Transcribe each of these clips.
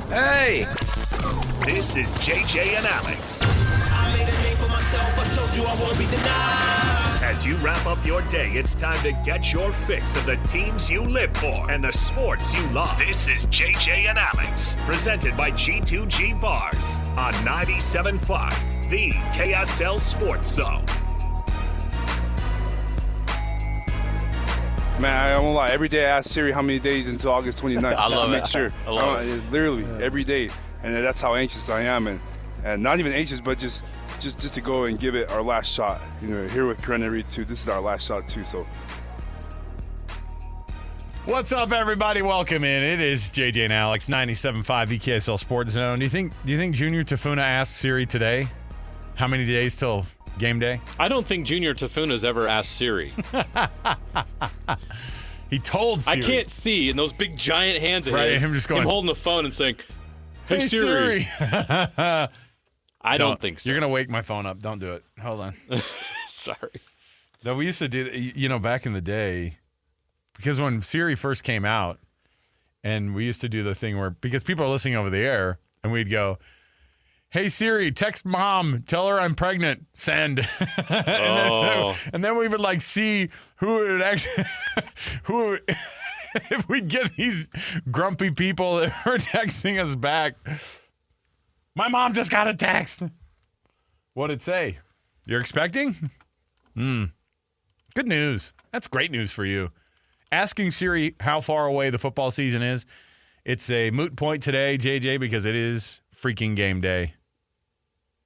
Hey! This is JJ and Alex. I made a name for myself. I told you I won't be denied. As you wrap up your day, it's time to get your fix of the teams you live for and the sports you love. This is JJ and Alex, presented by G2G Bars on 97.5, the KSL Sports Zone. Man, I won't lie. Every day I ask Siri how many days until August 29th. I love to make it. sure. I love it. Literally, every day. And that's how anxious I am. And not even anxious, but just to go and give it our last shot. You know, here with Corona Reed, too. This is our last shot, too. So. What's up, everybody? Welcome in. It is JJ and Alex, 97.5 the KSL Sports Zone. Do you think Junior Tafuna asked Siri today how many days till game day? I don't think Junior Tafuna's ever asked Siri. He told Siri. I can't see in those big giant hands of Right, his. him just going, him holding the phone and saying, "Hey, Siri." I don't think so. You're going to wake my phone up. Don't do it. Hold on. Sorry. Though we used to do, back in the day, because when Siri first came out, and we used to do the thing where, because people are listening over the air, and we'd go, "Hey Siri, text mom, tell her I'm pregnant, send." and then we would see who would actually, if we get these grumpy people that are texting us back. My mom just got a text. What'd it say? You're expecting? Good news. That's great news for you. Asking Siri how far away the football season is, it's a moot point today, JJ, because it is freaking game day.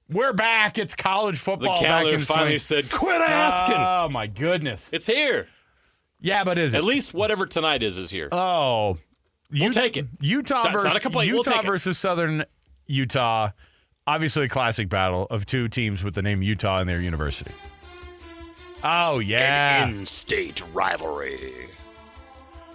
We're back. It's college football. The calendar back in finally swing. said, "Quit asking." Oh, my goodness. It's here. Yeah, but is it? At least whatever tonight is here. Oh. We'll take it. Utah That's not a complaint. We'll take it. versus Southern Utah. Obviously a classic battle of two teams with the name Utah in their university. Oh, yeah. An in-state rivalry.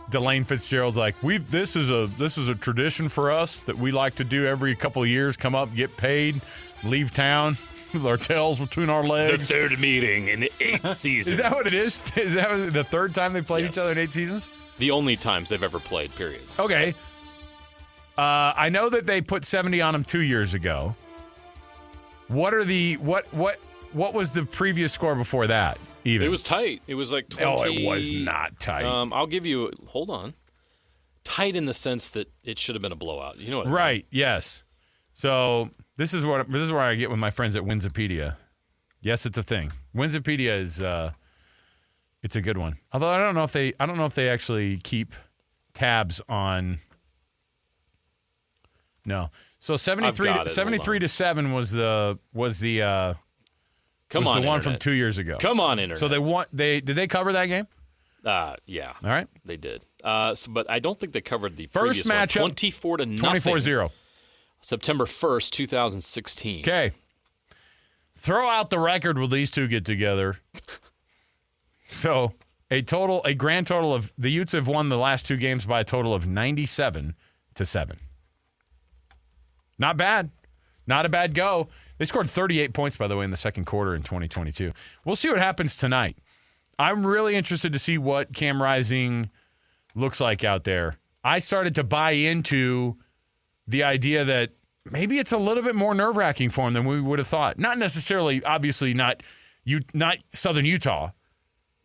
Delane Fitzgerald's like, this is a tradition for us that we like to do every couple of years, come up, get paid, leave town with our tails between our legs. The third meeting in 8 seasons. Is that what it is? Is that the third time they played each other in 8 seasons? The only times they've ever played, period. Okay. I know that they put 70 on them 2 years ago. What was the previous score before that? Even It was tight. It was like 20. Oh, it was not tight. I'll give you. Hold on. Tight in the sense that it should have been a blowout. You know what? Right. Yes. So this is where I get with my friends at Winsipedia. Yes, it's a thing. Winsipedia is it's a good one. Although I don't know if they actually keep tabs on. No. So 73 to 7 was the Come on, the one Internet. from 2 years ago. Come on, Internet. So did they cover that game? Yeah. All right. They did. But I don't think they covered the First previous matchup, one. 24 to nothing. 24-0. September 1st, 2016. Okay. Throw out the record will these two get together. So a grand total of the Utes have won the last 2 games by a total of 97 to 7. Not bad. Not a bad go. They scored 38 points, by the way, in the second quarter in 2022. We'll see what happens tonight. I'm really interested to see what Cam Rising looks like out there. I started to buy into the idea that maybe it's a little bit more nerve-wracking for him than we would have thought. Not necessarily, obviously, not Southern Utah,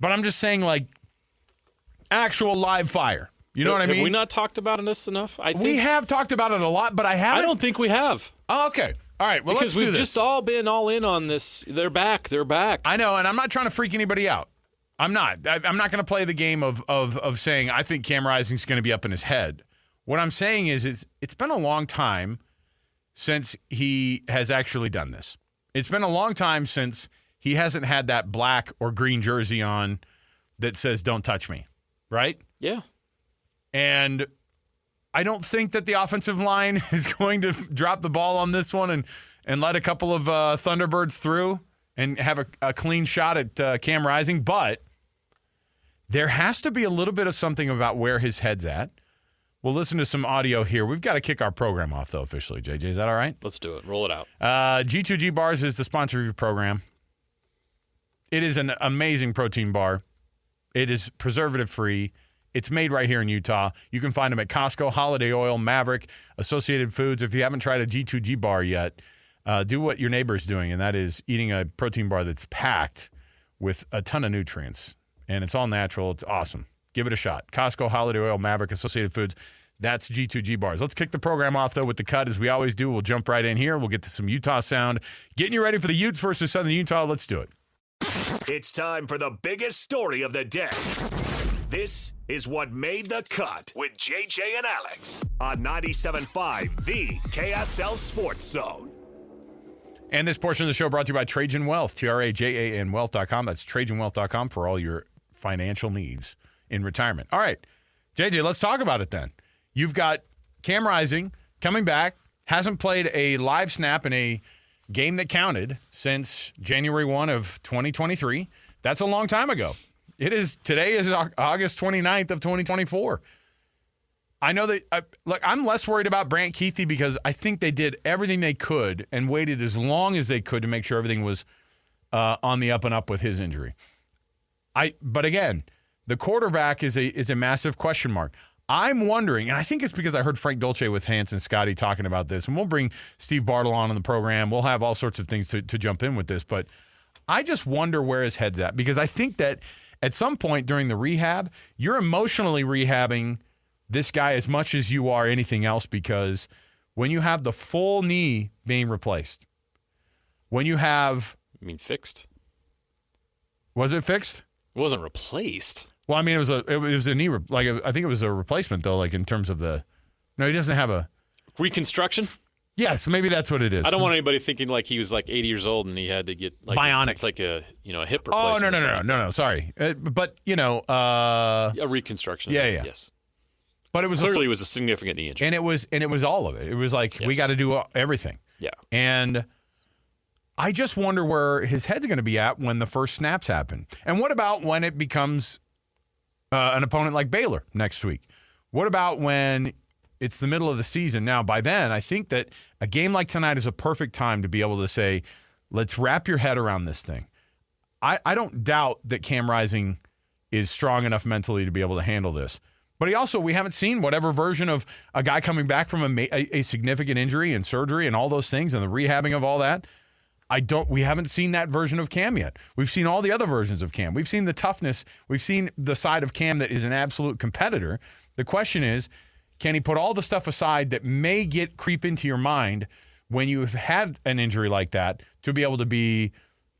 but I'm just saying, actual live fire. You know what I mean? Have we not talked about this enough? I think we have talked about it a lot, but I haven't. I don't think we have. Oh, okay. All right. Well, because let's do we've this. just all been all in on this. They're back. They're back. I know, and I'm not trying to freak anybody out. I'm not. I'm not going to play the game of saying I think Cam Rising's going to be up in his head. What I'm saying is it's been a long time since he has actually done this. It's been a long time since he hasn't had that black or green jersey on that says "Don't touch me," right? Yeah. And I don't think that the offensive line is going to drop the ball on this one and let a couple of Thunderbirds through and have a clean shot at Cam Rising. But there has to be a little bit of something about where his head's at. We'll listen to some audio here. We've got to kick our program off, though, officially. JJ, is that all right? Let's do it. Roll it out. G2G Bars is the sponsor of your program. It is an amazing protein bar. It is preservative-free. It's made right here in Utah. You can find them at Costco, Holiday Oil, Maverick, Associated Foods. If you haven't tried a G2G bar yet, do what your neighbor's doing, and that is eating a protein bar that's packed with a ton of nutrients. And it's all natural. It's awesome. Give it a shot. Costco, Holiday Oil, Maverick, Associated Foods. That's G2G bars. Let's kick the program off, though, with the cut, as we always do. We'll jump right in here. We'll get to some Utah sound. Getting you ready for the Utes versus Southern Utah. Let's do it. It's time for the biggest story of the day. This is what made the cut with JJ and Alex on 97.5, the KSL Sports Zone. And this portion of the show brought to you by Trajan Wealth, TRAJAN Wealth.com. That's TrajanWealth.com for all your financial needs in retirement. All right, JJ, let's talk about it then. You've got Cam Rising coming back, hasn't played a live snap in a game that counted since January 1 of 2023. That's a long time ago. Today is August 29th of 2024. I know that, I'm less worried about Brant Keithy because I think they did everything they could and waited as long as they could to make sure everything was on the up and up with his injury. But again, the quarterback is a massive question mark. I'm wondering, and I think it's because I heard Frank Dolce with Hans and Scotty talking about this, and we'll bring Steve Bartle on in the program. We'll have all sorts of things to jump in with this, but I just wonder where his head's at, because I think that at some point during the rehab, you're emotionally rehabbing this guy as much as you are anything else, because when you have the full knee being replaced, when you have... You mean fixed? Was it fixed? It wasn't replaced. Well, I mean, it was a knee, I think it was a replacement, though, like in terms of the... No, he doesn't have a... Reconstruction? Yes, maybe that's what it is. I don't want anybody thinking like he was like 80 years old and he had to get like bionic. It's like a hip Oh, replacement. no, sorry. But, a reconstruction. Yeah. Yes. But it was clearly it was a significant knee injury. And it was all of it. It was like, we got to do everything. Yeah. And I just wonder where his head's going to be at when the first snaps happen. And what about when it becomes an opponent like Baylor next week? What about when it's the middle of the season? Now, by then, I think that a game like tonight is a perfect time to be able to say, let's wrap your head around this thing. I don't doubt that Cam Rising is strong enough mentally to be able to handle this. But we haven't seen whatever version of a guy coming back from a significant injury and surgery and all those things and the rehabbing of all that. We haven't seen that version of Cam yet. We've seen all the other versions of Cam. We've seen the toughness. We've seen the side of Cam that is an absolute competitor. The question is, can he put all the stuff aside that may creep into your mind when you've had an injury like that to be able to be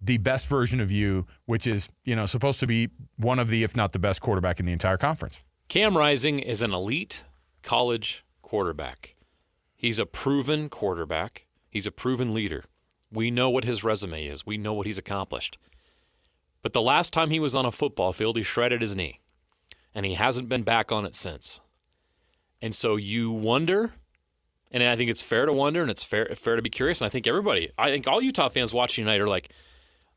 the best version of you, which is, supposed to be one of the, if not the best quarterback in the entire conference? Cam Rising is an elite college quarterback. He's a proven quarterback. He's a proven leader. We know what his resume is. We know what he's accomplished. But the last time he was on a football field, he shredded his knee, and he hasn't been back on it since. And so you wonder, and I think it's fair to wonder, and it's fair to be curious, and I think all Utah fans watching tonight are like,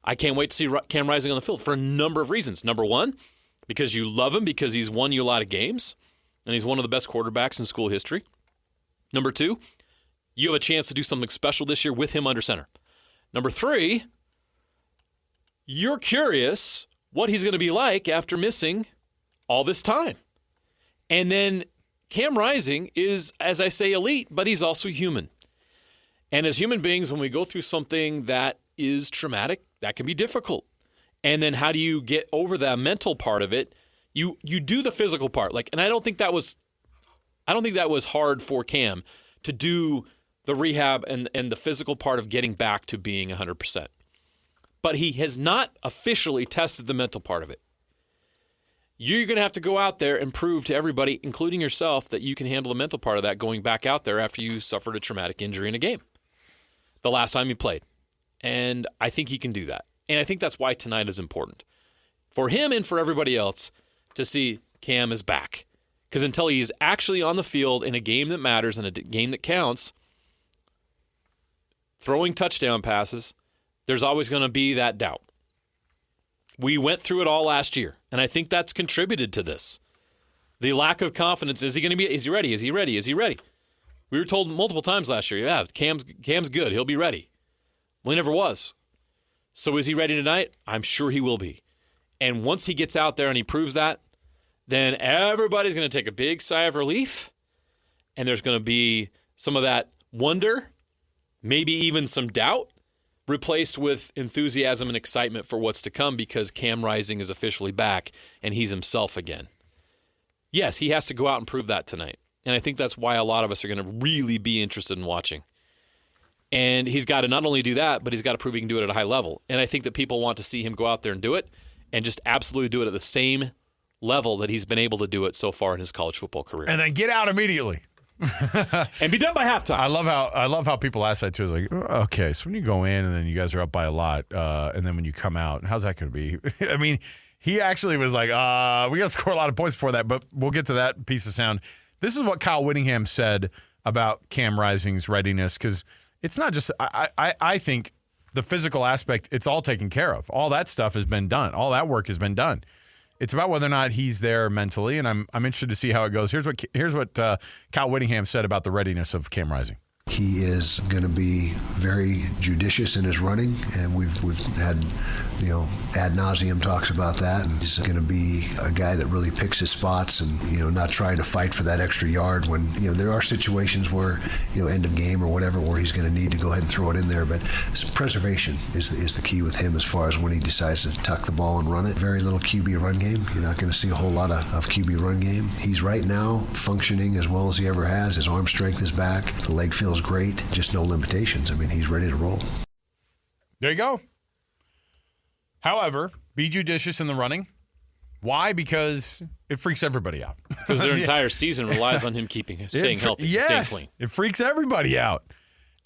I can't wait to see Cam Rising on the field for a number of reasons. Number one, because you love him because he's won you a lot of games, and he's one of the best quarterbacks in school history. Number two, you have a chance to do something special this year with him under center. Number three, you're curious what he's going to be like after missing all this time. And then Cam Rising is, as I say, elite, but he's also human. And as human beings, when we go through something that is traumatic, that can be difficult. And then how do you get over that mental part of it? You do the physical part. And I don't think that was hard for Cam to do the rehab and the physical part of getting back to being 100%. But he has not officially tested the mental part of it. You're going to have to go out there and prove to everybody, including yourself, that you can handle the mental part of that going back out there after you suffered a traumatic injury in a game the last time you played. And I think he can do that. And I think that's why tonight is important. For him and for everybody else to see Cam is back. Because until he's actually on the field in a game that matters and a game that counts, throwing touchdown passes, there's always going to be that doubt. We went through it all last year, and I think that's contributed to this. The lack of confidence. Is he ready? Is he ready? We were told multiple times last year, yeah, Cam's good. He'll be ready. Well, he never was. So is he ready tonight? I'm sure he will be. And once he gets out there and he proves that, then everybody's going to take a big sigh of relief, and there's going to be some of that wonder, maybe even some doubt, replaced with enthusiasm and excitement for what's to come because Cam Rising is officially back and he's himself again. Yes, he has to go out and prove that tonight. And I think that's why a lot of us are going to really be interested in watching. And he's got to not only do that, but he's got to prove he can do it at a high level. And I think that people want to see him go out there and do it and just absolutely do it at the same level that he's been able to do it so far in his college football career. And then get out immediately. And be done by halftime. I love how people ask that too. It's like, okay, so when you go in and then you guys are up by a lot, and then when you come out, how's that going to be? I mean, he actually was like, we got to score a lot of points before that, but we'll get to that piece of sound. This is what Kyle Whittingham said about Cam Rising's readiness, because it's not just, I think the physical aspect, it's all taken care of. All that stuff has been done. All that work has been done. It's about whether or not he's there mentally, and I'm interested to see how it goes. Here's what Kyle Whittingham said about the readiness of Cam Rising. He is going to be very judicious in his running, and we've had, ad nauseum talks about that. And he's going to be a guy that really picks his spots and, not trying to fight for that extra yard when, there are situations where, end of game or whatever, where he's going to need to go ahead and throw it in there. But preservation is the key with him as far as when he decides to tuck the ball and run it. Very little QB run game. You're not going to see a whole lot of QB run game. He's right now functioning as well as he ever has. His arm strength is back. The leg feels great. Just no limitations. I mean, he's ready to roll. There you go. However, be judicious in the running. Why? Because it freaks everybody out. Because their entire season relies on him staying healthy, staying clean. It freaks everybody out.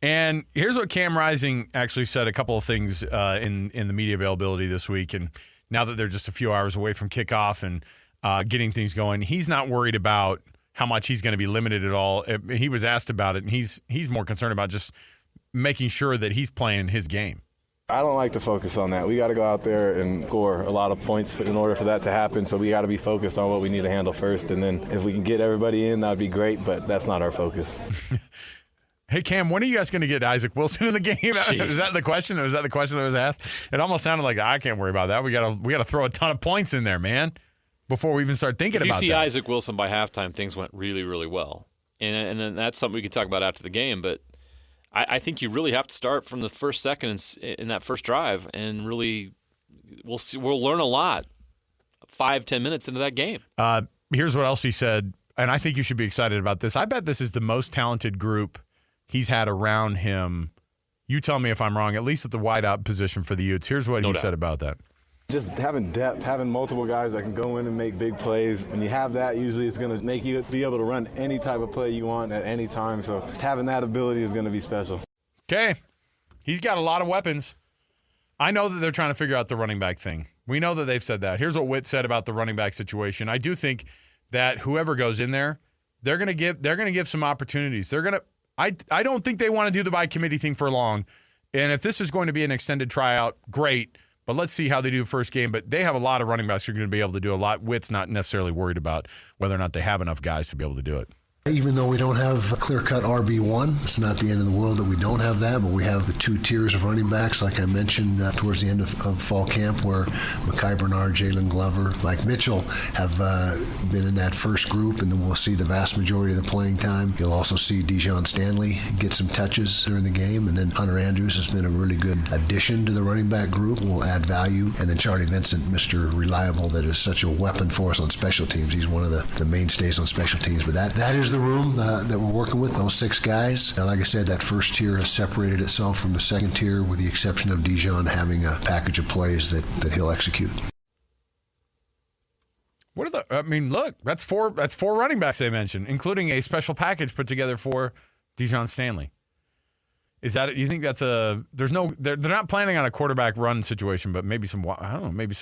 And here's what Cam Rising actually said, a couple of things in the media availability this week. And now that they're just a few hours away from kickoff and getting things going, he's not worried about how much he's going to be limited at all. He was asked about it, and he's more concerned about just making sure that he's playing his game. I don't like to focus on that. We got to go out there and score a lot of points in order for that to happen, so we got to be focused on what we need to handle first, and then if we can get everybody in, that would be great, but that's not our focus. Hey, Cam, when are you guys going to get Isaac Wilson in the game? Jeez. Is that the question? Was that the question that was asked? It almost sounded like, I can't worry about that. We got to throw a ton of points in there, man, before we even start thinking about that. If you see Isaac Wilson by halftime, things went really, really well. And then that's something we can talk about after the game. But I think you really have to start from the first second in that first drive, and really we'll learn a lot 5-10 minutes into that game. Here's what else he said, and I think you should be excited about this. I bet this is the most talented group he's had around him. You tell me if I'm wrong, at least at the wideout position for the Utes. Here's what he said about that. Just having depth, having multiple guys that can go in and make big plays. When you have that, usually it's going to make you be able to run any type of play you want at any time. So just having that ability is going to be special. Okay. He's got a lot of weapons. I know that they're trying to figure out the running back thing. We know that they've said that. Here's what Witt said about the running back situation. I do think that whoever goes in there, they're going to give some opportunities. I don't think they want to do the by committee thing for long. And if this is going to be an extended tryout, great. But let's see how they do first game. But they have a lot of running backs who are going to be able to do a lot. Witt's not necessarily worried about whether or not they have enough guys to be able to do it. Even though we don't have a clear-cut RB1, it's not the end of the world that we don't have that, but we have the two tiers of running backs, like I mentioned, towards the end of fall camp, where Mekhi Bernard, Jalen Glover, Mike Mitchell have been in that first group, and then we'll see the vast majority of the playing time. You'll also see Dijon Stanley get some touches during the game, and then Hunter Andrews has been a really good addition to the running back group, will add value, and then Charlie Vincent, Mr. Reliable, that is such a weapon for us on special teams. He's one of the mainstays on special teams, but that is the room that we're working with, those 6 guys. Like I said, that first tier has separated itself from the second tier, with the exception of Dijon having a package of plays that he'll execute. Look, that's four running backs they mentioned, including a special package put together for Dijon Stanley. Is that, you think that's they're not planning on a quarterback run situation, but maybe some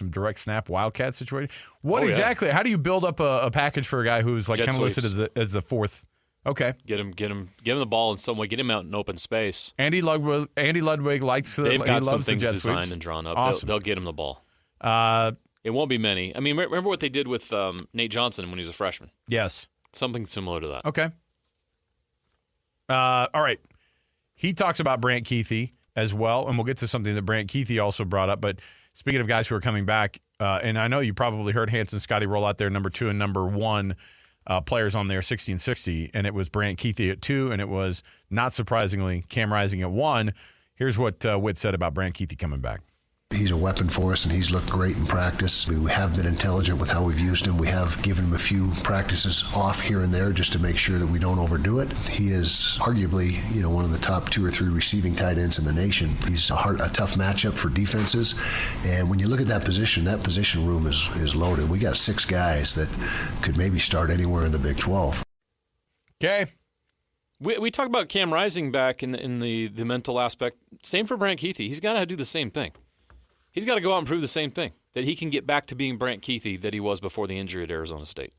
direct snap wildcat situation? Exactly? How do you build up a package for a guy who's like kind of listed as the fourth? Okay. Get him the ball in some way. Get him out in open space. Andy Ludwig likes They've got some loves things the jet designed sweeps. and drawn up. Awesome. They'll get him the ball. It won't be many. I mean, remember what they did with Nate Johnson when he was a freshman? Yes. Something similar to that. Okay. All right. He talks about Brant Keithy as well, and we'll get to something that Brant Keithy also brought up. But speaking of guys who are coming back, and I know you probably heard Hanson Scotty roll out their number 2 and number 1 players on there, 60 and 60, and it was Brant Keithy at 2, and it was, not surprisingly, Cam Rising at 1. Here's what Witt said about Brant Keithy coming back. He's a weapon for us, and he's looked great in practice. We have been intelligent with how we've used him. We have given him a few practices off here and there just to make sure that we don't overdo it. He is arguably, one of the top 2 or 3 receiving tight ends in the nation. He's a tough matchup for defenses, and when you look at that position room is loaded. We got 6 guys that could maybe start anywhere in the Big 12. Okay. We talk about Cam Rising back in the mental aspect. Same for Brant Keithy. He's got to do the same thing. He's got to go out and prove the same thing, that he can get back to being Brant Keithy that he was before the injury at Arizona State.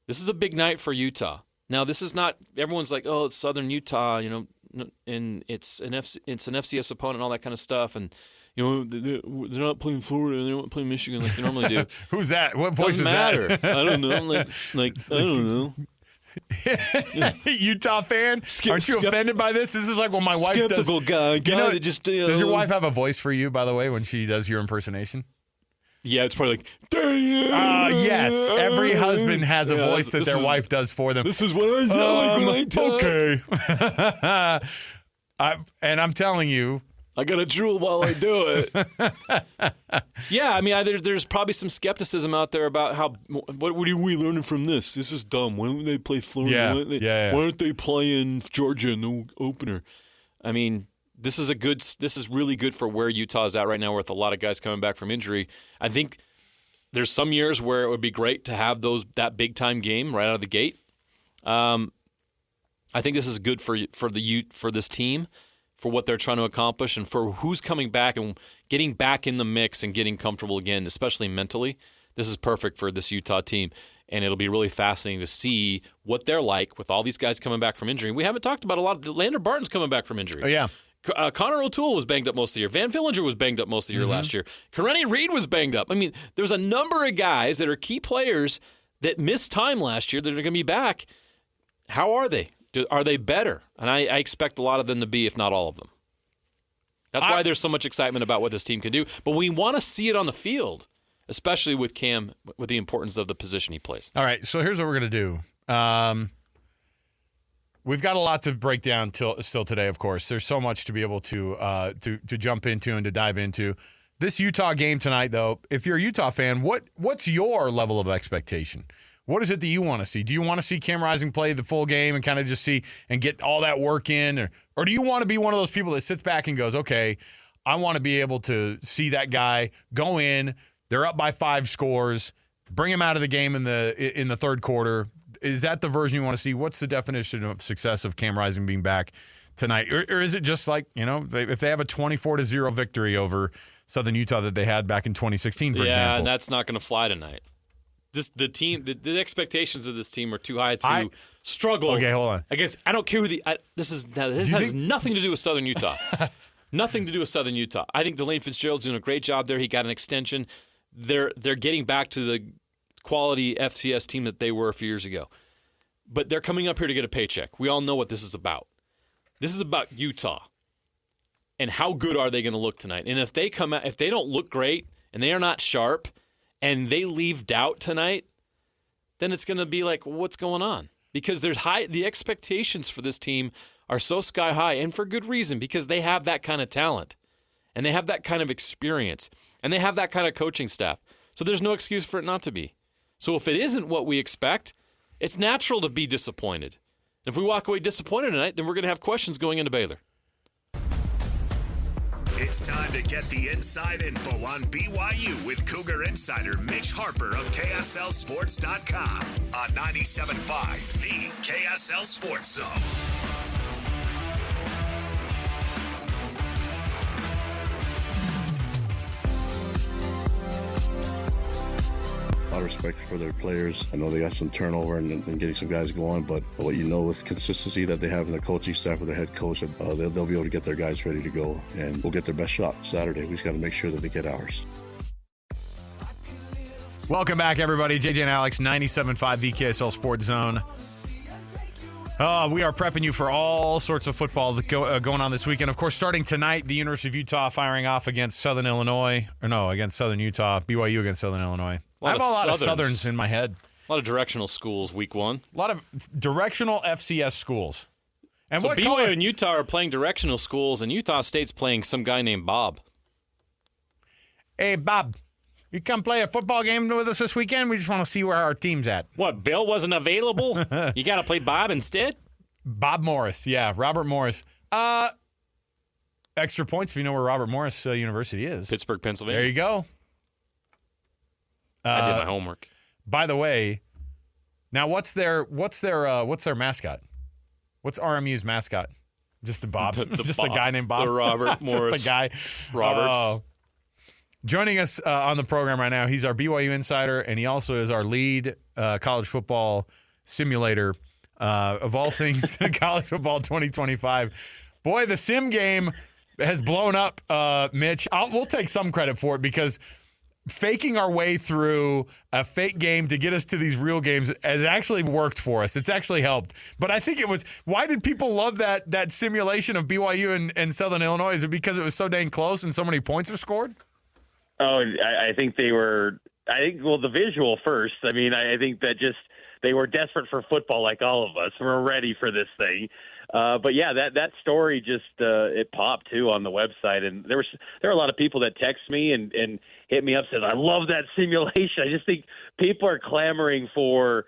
This is a big night for Utah. Now, this is not – everyone's like, oh, it's Southern Utah, and it's an FCS opponent and all that kind of stuff, and they're not playing Florida, they're not playing Michigan like they normally do. Who's that? What voice Doesn't is matter. that? I don't know. I don't know. Utah fan? Aren't you offended by this? This is like when my wife does. Skeptical guy that just Does your wife have a voice for you, by the way, when she does your impersonation? Yeah, it's probably like, damn. Yes, every husband has a voice that their wife does for them. This is what I sound like when I talk. Okay. And I'm telling you, I gotta drool while I do it. Yeah, I mean, there's probably some skepticism out there about what are we learning from this? This is dumb. Why don't they play Florida? Why aren't they playing Georgia in the opener? I mean, this is really good for where Utah is at right now, with a lot of guys coming back from injury. I think there's some years where it would be great to have that big time game right out of the gate. I think this is good for this team, for what they're trying to accomplish, and for who's coming back and getting back in the mix and getting comfortable again, especially mentally. This is perfect for this Utah team, and it'll be really fascinating to see what they're like with all these guys coming back from injury. We haven't talked about a lot. Lander Barton's coming back from injury. Oh, yeah. Connor O'Toole was banged up most of the year. Van Fillinger was banged up most of the year last year. Karene Reed was banged up. I mean, there's a number of guys that are key players that missed time last year that are going to be back. How are they? Are they better? And I expect a lot of them to be, if not all of them. That's why there's so much excitement about what this team can do. But we want to see it on the field, especially with Cam, with the importance of the position he plays. All right, so here's what we're going to do. We've got a lot to break down still today, of course. There's so much to be able to jump into and to dive into. This Utah game tonight, though, if you're a Utah fan, what's your level of expectation? What is it that you want to see? Do you want to see Cam Rising play the full game and kind of just see and get all that work in? Or do you want to be one of those people that sits back and goes, okay, I want to be able to see that guy go in, they're up by 5 scores, bring him out of the game in the third quarter. Is that the version you want to see? What's the definition of success of Cam Rising being back tonight? Or is it just like, if they have a 24-0 victory over Southern Utah that they had back in 2016, for example? Yeah, and that's not going to fly tonight. The expectations of this team are too high to struggle. Okay, hold on. I guess I don't care who this has nothing to do with Southern Utah. Nothing to do with Southern Utah. I think Delane Fitzgerald's doing a great job there. He got an extension. They're getting back to the quality FCS team that they were a few years ago. But they're coming up here to get a paycheck. We all know what this is about. This is about Utah. And how good are they going to look tonight? And if they don't look great and they are not sharp, and they leave doubt tonight, then it's going to be like, what's going on? Because the expectations for this team are so sky high, and for good reason, because they have that kind of talent, and they have that kind of experience, and they have that kind of coaching staff. So there's no excuse for it not to be. So if it isn't what we expect, it's natural to be disappointed. If we walk away disappointed tonight, then we're going to have questions going into Baylor. It's time to get the inside info on BYU with Cougar Insider Mitch Harper of KSLSports.com on 97.5, the KSL Sports Zone. A lot of respect for their players. I know they got some turnover and getting some guys going, but what you know with consistency that they have in the coaching staff with their head coach, they'll be able to get their guys ready to go, and we'll get their best shot Saturday. We just got to make sure that they get ours. Welcome back, everybody. JJ and Alex, 97.5, the KSL Sports Zone. We are prepping you for all sorts of football going on this weekend. Of course, starting tonight, the University of Utah firing off against Southern Illinois. Against Southern Utah. BYU against Southern Illinois. I have a lot of Southerns in my head. A lot of directional schools week one. A lot of directional FCS schools. And so what BYU and Utah are playing directional schools, and Utah State's playing some guy named Bob. Hey, Bob, you come play a football game with us this weekend? We just want to see where our team's at. What, Bill wasn't available? You got to play Bob instead? Bob Morris, yeah, Robert Morris. Extra points if you know where Robert Morris University is. Pittsburgh, Pennsylvania. There you go. I did my homework. By the way, now what's their mascot? What's RMU's mascot? Just the Bob. Just a guy named Bob. The Robert Morris. Just the guy. Roberts. Joining us on the program right now, he's our BYU insider, and he also is our lead college football simulator of all things college football 2025. Boy, the sim game has blown up, Mitch. We'll take some credit for it because faking our way through a fake game to get us to these real games has actually worked for us. It's actually helped. But I think it was, why did people love that simulation of BYU and Southern Illinois? Is it because it was so dang close and so many points were scored? Oh, I think the visual first. I mean, I think that just they were desperate for football like all of us. We're ready for this thing. But yeah, that story just it popped too on the website, and there are a lot of people that text me and hit me up said, "I love that simulation." I just think people are clamoring for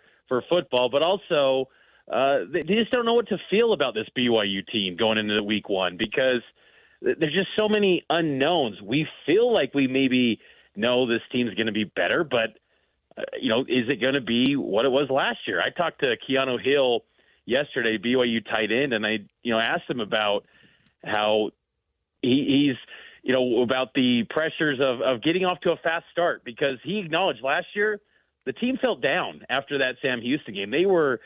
football, but also they just don't know what to feel about this BYU team going into week one because there's just so many unknowns. We feel like we maybe know this team's going to be better, but is it going to be what it was last year? I talked to Keanu Hill yesterday, BYU tight end, and I asked him about how he's about the pressures of getting off to a fast start because he acknowledged last year the team felt down after that Sam Houston game. They were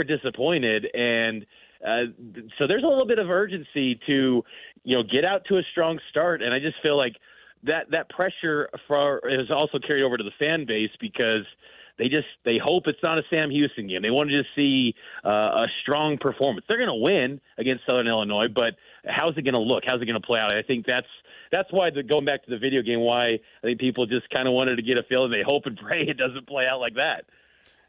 disappointed, and so there's a little bit of urgency to get out to a strong start, and I just feel like that pressure is also carried over to the fan base because they hope it's not a Sam Houston game. They want to just see a strong performance. They're going to win against Southern Illinois, but how's it going to look? How's it going to play out? I think that's why going back to the video game, why I think people just kind of wanted to get a feel and they hope and pray it doesn't play out like that.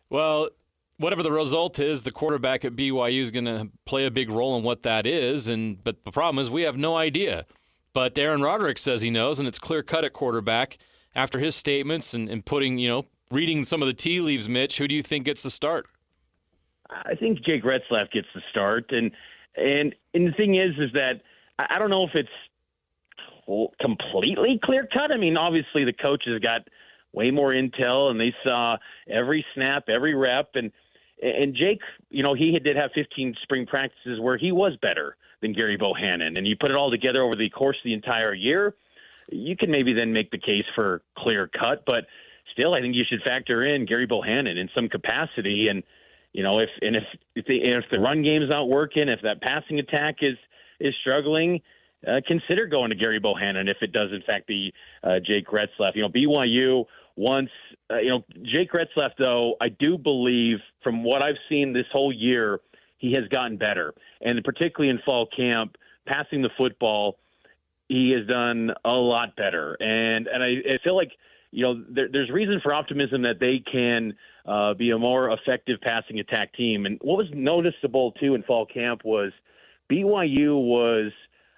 Well, whatever the result is, the quarterback at BYU is going to play a big role in what that is. But the problem is we have no idea. But Aaron Roderick says he knows, and it's clear-cut at quarterback after his statements and putting, reading some of the tea leaves, Mitch. Who do you think gets the start? I think Jake Retzlaff gets the start. And the thing is that I don't know if it's completely clear-cut. I mean, obviously the coaches got way more intel, and they saw every snap, every rep. And Jake, he did have 15 spring practices where he was better than Gary Bohannon. And you put it all together over the course of the entire year, you can maybe then make the case for clear cut. But still, I think you should factor in Gary Bohannon in some capacity. And, if the run game's not working, if that passing attack is struggling, consider going to Gary Bohannon if it does, in fact, be Jake Retzlaff. BYU once, Jake Retzlaff, though, I do believe from what I've seen this whole year, he has gotten better. And particularly in fall camp, passing the football, he has done a lot better. And I feel like, there's reason for optimism that they can be a more effective passing attack team. And what was noticeable, too, in fall camp was BYU was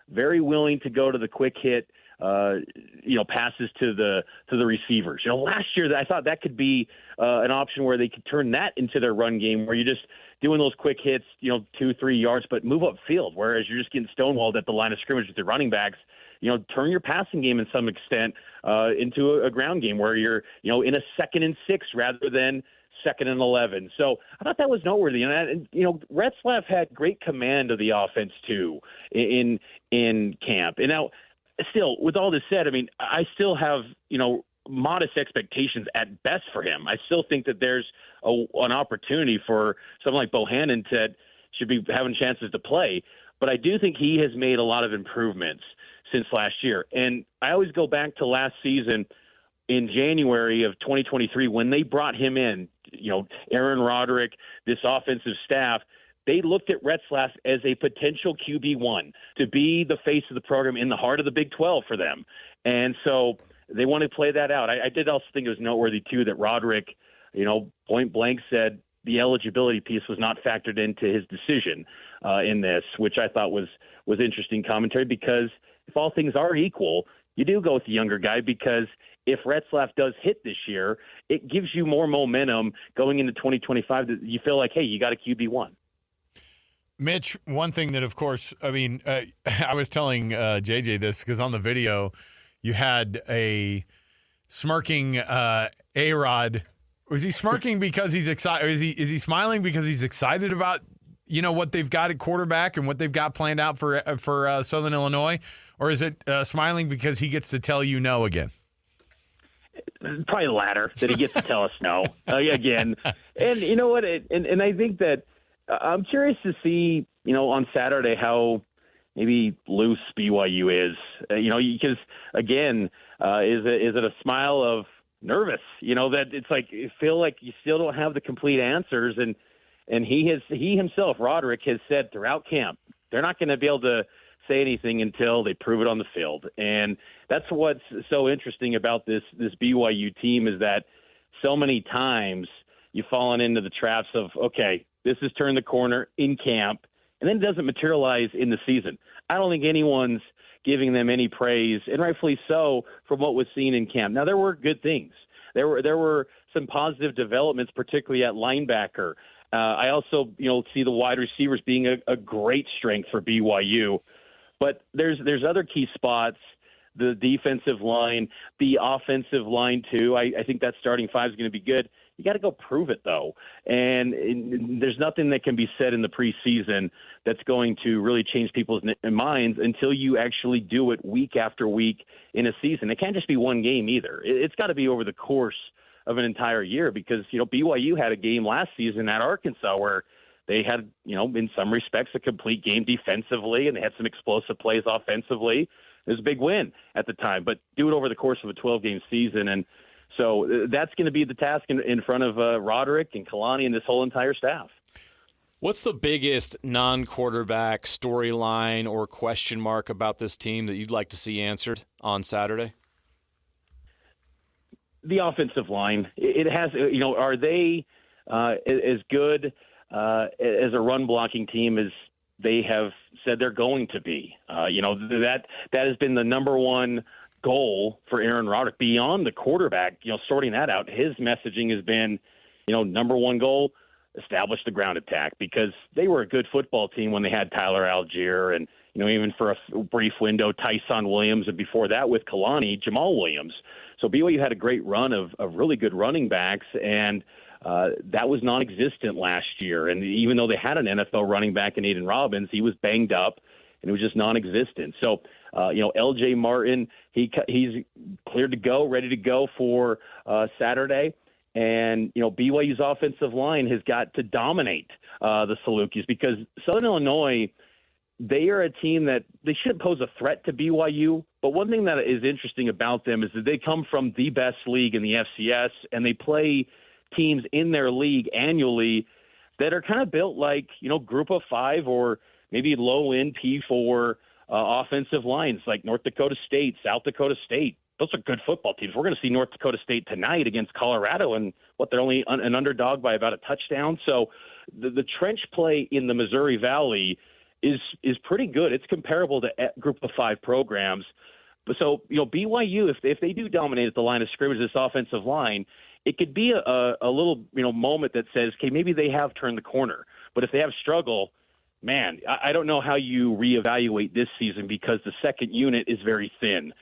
very willing to go to the quick hit, passes to the receivers. Last year I thought that could be an option where they could turn that into their run game, where you're just doing those quick hits, 2-3 yards, but move upfield. Whereas you're just getting stonewalled at the line of scrimmage with your running backs. Turn your passing game in some extent into a ground game where you're, in a 2nd and 6 rather than 2nd and 11. So I thought that was noteworthy. And Retzlaff had great command of the offense too in camp. And now, still, with all this said, I mean, I still have, modest expectations at best for him. I still think that there's an opportunity for someone like Bohannon to should be having chances to play. But I do think he has made a lot of improvements since last year. And I always go back to last season in January of 2023 when they brought him in, Aaron Roderick, this offensive staff, they looked at Retzlaff as a potential QB1 to be the face of the program in the heart of the Big 12 for them. And so they want to play that out. I did also think it was noteworthy, too, that Roderick, point blank said the eligibility piece was not factored into his decision in this, which I thought was interesting commentary, because if all things are equal, you do go with the younger guy, because if Retzlaff does hit this year, it gives you more momentum going into 2025 that you feel like, hey, you got a QB1. Mitch, one thing that, of course, I was telling JJ this because on the video you had a smirking A-Rod. Was he smirking because he's excited? Is he smiling because he's excited about what they've got at quarterback and what they've got planned out for Southern Illinois, or is it smiling because he gets to tell you no again? Probably the latter, that he gets to tell us no again. And you know what? And I think that I'm curious to see, on Saturday how maybe loose BYU is. Because again, is it a smile of nervous? That it's like you feel like you still don't have the complete answers. And he himself, Roderick, has said throughout camp they're not going to be able to say anything until they prove it on the field. And that's what's so interesting about this BYU team, is that so many times you've fallen into the traps of, okay, this has turned the corner in camp, and then it doesn't materialize in the season. I don't think anyone's giving them any praise, and rightfully so, from what was seen in camp. Now, there were good things. There were some positive developments, particularly at linebacker. I also, see the wide receivers being a great strength for BYU. But there's other key spots, the defensive line, the offensive line too. I think that starting five is going to be good. You got to go prove it, though. And there's nothing that can be said in the preseason that's going to really change people's minds until you actually do it week after week in a season. It can't just be one game either. It's got to be over the course of an entire year, because, BYU had a game last season at Arkansas where they had, in some respects, a complete game defensively, and they had some explosive plays offensively. It was a big win at the time, but do it over the course of a 12-game season. And so that's going to be the task in front of Roderick and Kalani and this whole entire staff. What's the biggest non-quarterback storyline or question mark about this team that you'd like to see answered on Saturday? The offensive line. It has, are they as good as a run-blocking team as they have said they're going to be? That has been the number one goal for Aaron Roderick beyond the quarterback, sorting that out. His messaging has been, number one goal, establish the ground attack, because they were a good football team when they had Tyler Algier and, even for a brief window, Tyson Williams, and before that with Kalani, Jamal Williams. So BYU had a great run of really good running backs, and that was non-existent last year. And even though they had an NFL running back in Aiden Robbins, he was banged up, and it was just non-existent. So, L.J. Martin, he's cleared to go, ready to go for Saturday. And, BYU's offensive line has got to dominate the Salukis, because Southern Illinois, they are a team that they shouldn't pose a threat to BYU. But one thing that is interesting about them is that they come from the best league in the FCS, and they play teams in their league annually that are kind of built like, group of five or maybe low-end P4 offensive lines like North Dakota State, South Dakota State. Those are good football teams. We're going to see North Dakota State tonight against Colorado, and they're only an underdog by about a touchdown. So the trench play in the Missouri Valley is pretty good. It's comparable to group of five programs. But so, BYU, if they do dominate at the line of scrimmage, this offensive line, it could be a little, moment that says, okay, maybe they have turned the corner. But if they have struggle, man, I don't know how you reevaluate this season, because the second unit is very thin.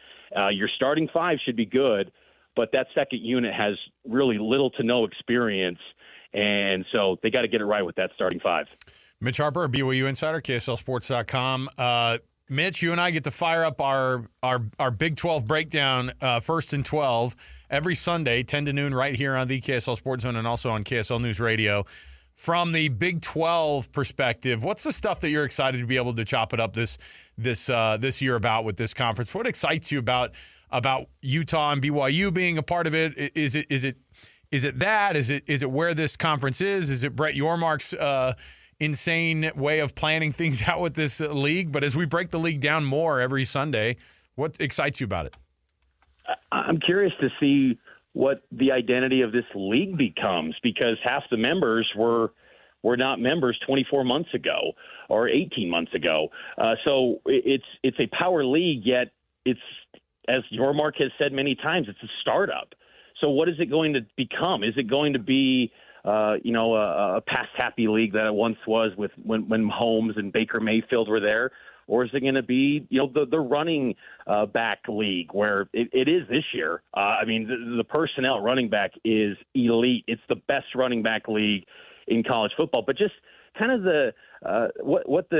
Your starting five should be good, but that second unit has really little to no experience. And so they got to get it right with that starting five. Mitch Harper, BYU Insider, KSLSports.com. Mitch, you and I get to fire up our Big 12 breakdown, 1st and 12, every Sunday, 10 to noon, right here on the KSL Sports Zone and also on KSL News Radio. From the Big 12 perspective, what's the stuff that you're excited to be able to chop it up this year about with this conference? What excites you about Utah and BYU being a part of it? Is it that? Is it where this conference is? Is it Brett Yormark's insane way of planning things out with this league. But as we break the league down more every Sunday, what excites you about it? I'm curious to see what the identity of this league becomes, because half the members were not members 24 months ago or 18 months ago. So it's a power league, yet it's, as your Mark has said many times, it's a startup. So what is it going to become? Is it going to be a past happy league that it once was with when Holmes and Baker Mayfield were there? Or is it going to be, the running back league where it is this year? The personnel running back is elite. It's the best running back league in college football. But just kind of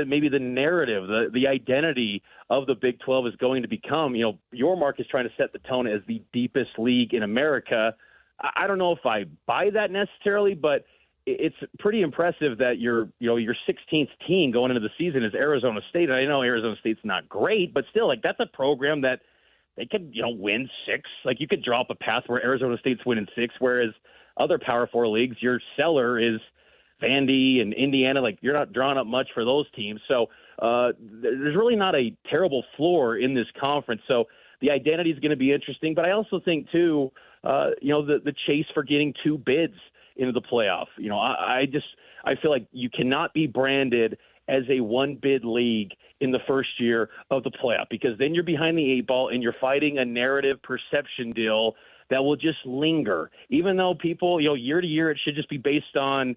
maybe the narrative, the identity of the Big 12 is going to become. Your Mark is trying to set the tone as the deepest league in America. I don't know if I buy that necessarily, but it's pretty impressive that your 16th team going into the season is Arizona State. And I know Arizona State's not great, but still, that's a program that they could, win 6. You could draw up a path where Arizona State's winning 6, whereas other Power 4 leagues, your seller is Vandy and Indiana. You're not drawing up much for those teams. So there's really not a terrible floor in this conference. So the identity is going to be interesting. But I also think, too, the chase for getting 2 bids into the playoff. I feel like you cannot be branded as a 1-bid league in the first year of the playoff, because then you're behind the 8 ball and you're fighting a narrative perception deal that will just linger. Even though people, year to year, it should just be based on,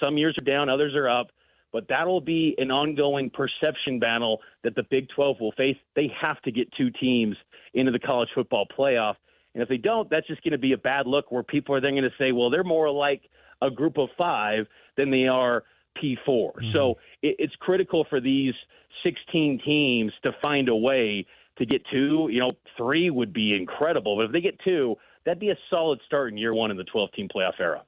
some years are down, others are up. But that'll be an ongoing perception battle that the Big 12 will face. They have to get 2 teams into the college football playoff. And if they don't, that's just going to be a bad look where people are then going to say, well, they're more like a group of 5 than they are P4. Mm-hmm. So it's critical for these 16 teams to find a way to get 2. 3 would be incredible. But if they get 2, that'd be a solid start in year 1 in the 12-team playoff era.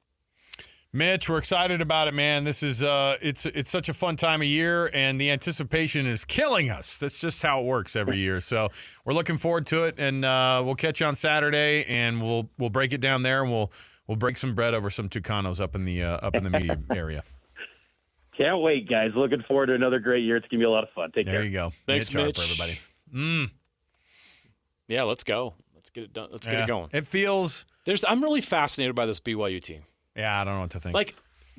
Mitch, we're excited about it, man. This is it's such a fun time of year, and the anticipation is killing us. That's just how it works every year. So we're looking forward to it, and we'll catch you on Saturday, and we'll break it down there, and we'll break some bread over some Tucanos up in the media area. Can't wait, guys. Looking forward to another great year. It's gonna be a lot of fun. Take care. There you go. Thanks, Mitch. Harper, everybody. Yeah, let's go. Let's get it done. Let's get it going. It feels. I'm really fascinated by this BYU team. Yeah, I don't know what to think.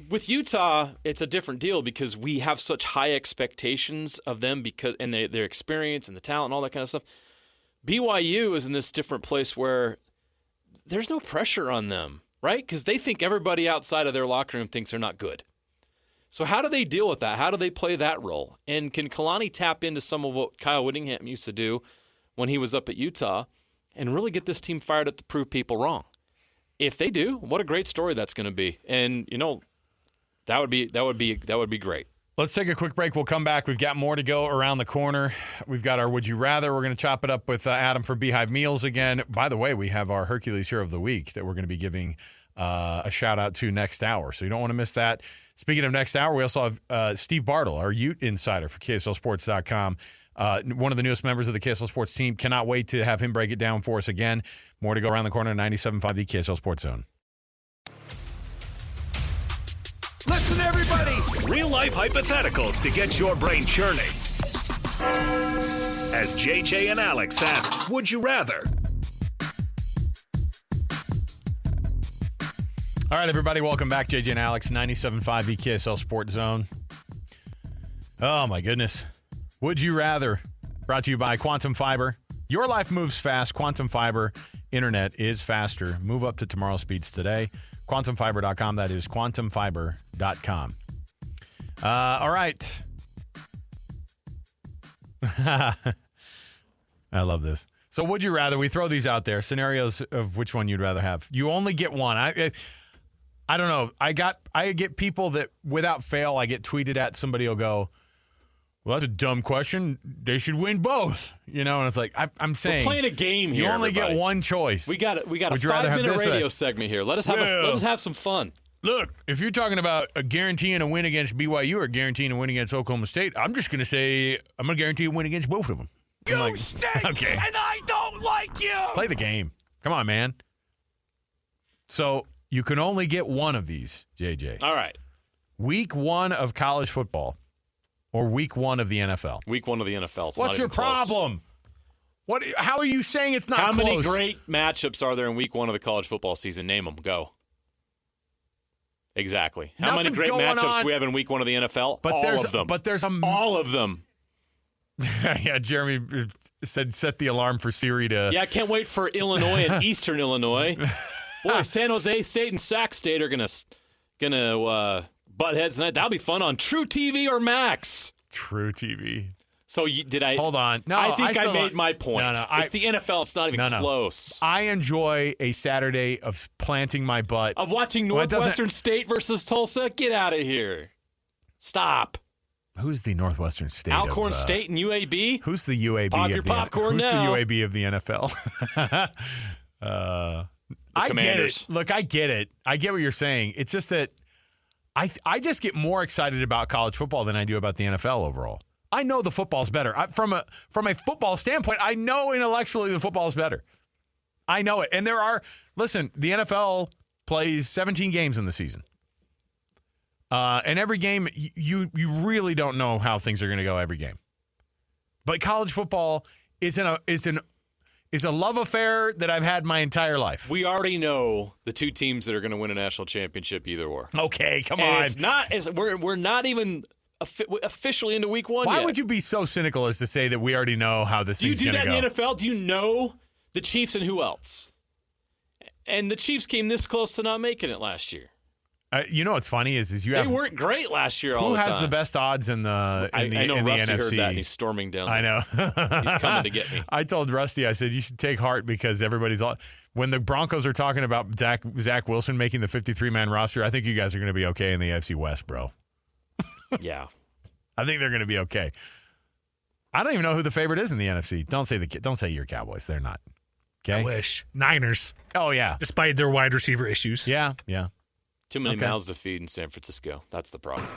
With Utah, it's a different deal because we have such high expectations of them and their experience and the talent and all that kind of stuff. BYU is in this different place where there's no pressure on them, right? Because they think everybody outside of their locker room thinks they're not good. So how do they deal with that? How do they play that role? And can Kalani tap into some of what Kyle Whittingham used to do when he was up at Utah and really get this team fired up to prove people wrong? If they do, what a great story that's going to be. And, that would be great. Let's take a quick break. We'll come back. We've got more to go around the corner. We've got our Would You Rather. We're going to chop it up with Adam from Beehive Meals again. By the way, we have our Hercules Hero of the Week that we're going to be giving a shout-out to next hour. So you don't want to miss that. Speaking of next hour, we also have Steve Bartle, our Ute insider for KSLSports.com. One of the newest members of the KSL Sports team. Cannot wait to have him break it down for us again. More to go around the corner, 97.5 the KSL Sports Zone. Listen, everybody! Real-life hypotheticals to get your brain churning. As JJ and Alex ask, would you rather? All right, everybody, welcome back. JJ and Alex, 97.5 the KSL Sports Zone. Oh, my goodness. Would you rather? Brought to you by Quantum Fiber. Your life moves fast. Quantum Fiber internet is faster. Move up to tomorrow's speeds today. QuantumFiber.com. That is QuantumFiber.com. All right. I love this. So would you rather? We throw these out there. Scenarios of which one you'd rather have. You only get one. I don't know. I get people that without fail, I get tweeted at. Somebody will go, well, that's a dumb question. They should win both, and it's like I'm saying we're playing a game here. You only everybody. get one choice. We got a 5-minute radio segment here. Let us have some fun. Look, if you're talking about guaranteeing a win against BYU or guaranteeing a win against Oklahoma State, I'm just going to say I'm going to guarantee a win against both of them. You stink, okay. and I don't like you. Play the game. Come on, man. So you can only get one of these, JJ. All right. Week 1 of college football or week 1 of the NFL? Week 1 of the NFL. It's What's not your even close. problem? How are you saying it's not How close? many great matchups are there in week 1 of the college football season? Name them. Go. Exactly. How many Nothing's great going matchups on. do we have in week 1 of the NFL? All of them. But there's all of them. Yeah, Jeremy said set the alarm for Siri to. Yeah, I can't wait for Illinois and Eastern Illinois. Boy, San Jose State and Sac State are gonna butt heads tonight. That'll be fun on True TV or Max. True TV. So did I? Hold on. No, I think I still made don't- my point. No, it's the NFL. It's not even close. I enjoy a Saturday of planting my butt. Of watching Well, it doesn't- Northwestern State versus Tulsa. Get out of here. Stop. Who's the Northwestern State? Alcorn State and UAB. Who's the UAB? Pop of your the, popcorn who's now. the UAB of the NFL? I Commanders. get it. Look, I get it. I get what you're saying. It's just that I just get more excited about college football than I do about the NFL overall. I know the football's better. From a football standpoint, I know intellectually the football's better. I know it. And listen, the NFL plays 17 games in the season. And every game, you really don't know how things are going to go every game. But college football is a love affair that I've had my entire life. We already know the two teams that are going to win a national championship either or. Okay, come And on. it's not. We're not even officially into week 1 Why yet. would you be so cynical as to say that we already know how this Do you thing's do going to that go? in the NFL? Do you know the Chiefs and who else? And the Chiefs came this close to not making it last year. You know what's funny is you have They weren't great last year all who the has time. the best odds in the I know in the Rusty NFC? heard that and he's storming down. I know. He's coming to get me. I told Rusty, I said, you should take heart because everybody's all. When the Broncos are talking about Zach Wilson making the 53-man roster, I think you guys are going to be okay in the AFC West, bro. Yeah. I think they're going to be okay. I don't even know who the favorite is in the NFC. Don't say your Cowboys. They're not. Okay. I wish. Niners. Oh, yeah. Despite their wide receiver issues. Yeah. Too many mouths to feed in San Francisco. That's the problem.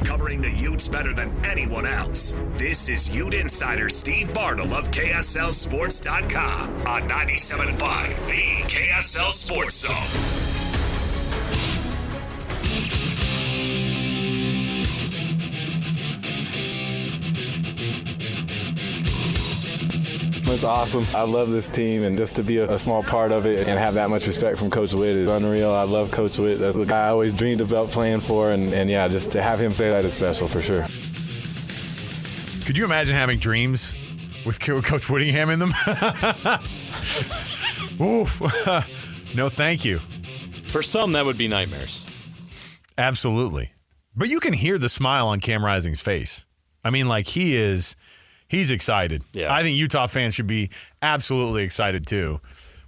Covering the Utes better than anyone else. This is Ute Insider Steve Bartle of KSLSports.com on 97.5, the KSL Sports Zone. It's awesome. I love this team, and just to be a small part of it and have that much respect from Coach Witt is unreal. I love Coach Witt. That's the guy I always dreamed about playing for, and yeah, just to have him say that is special for sure. Could you imagine having dreams with Coach Whittingham in them? Oof. No, thank you. For some, that would be nightmares. Absolutely. But you can hear the smile on Cam Rising's face. I mean, like he's excited. Yeah. I think Utah fans should be absolutely excited too.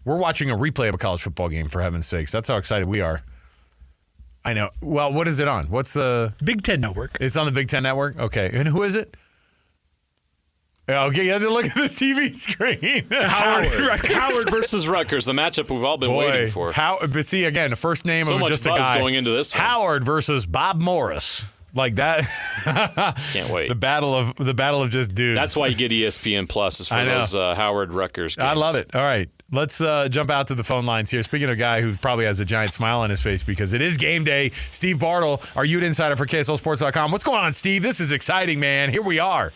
We're watching a replay of a college football game, for heaven's sakes. That's how excited we are. I know. Well, what is it on? What's the Big Ten Network. It's on the Big Ten Network? Okay. And who is it? Okay, you have to look at the TV screen. Howard versus Rutgers, the matchup we've all been waiting for. But see, again, the first name So of much just a buzz guy. going into this one. Howard versus Bob Morris. Like that. Can't wait. The battle of just dudes. That's why you get ESPN Plus is for I know. those Howard Rutgers games. I love it. All right. Let's jump out to the phone lines here. Speaking of a guy who probably has a giant smile on his face because it is game day, Steve Bartle, our Ute Insider for KSLSports.com. What's going on, Steve? This is exciting, man. Here we are.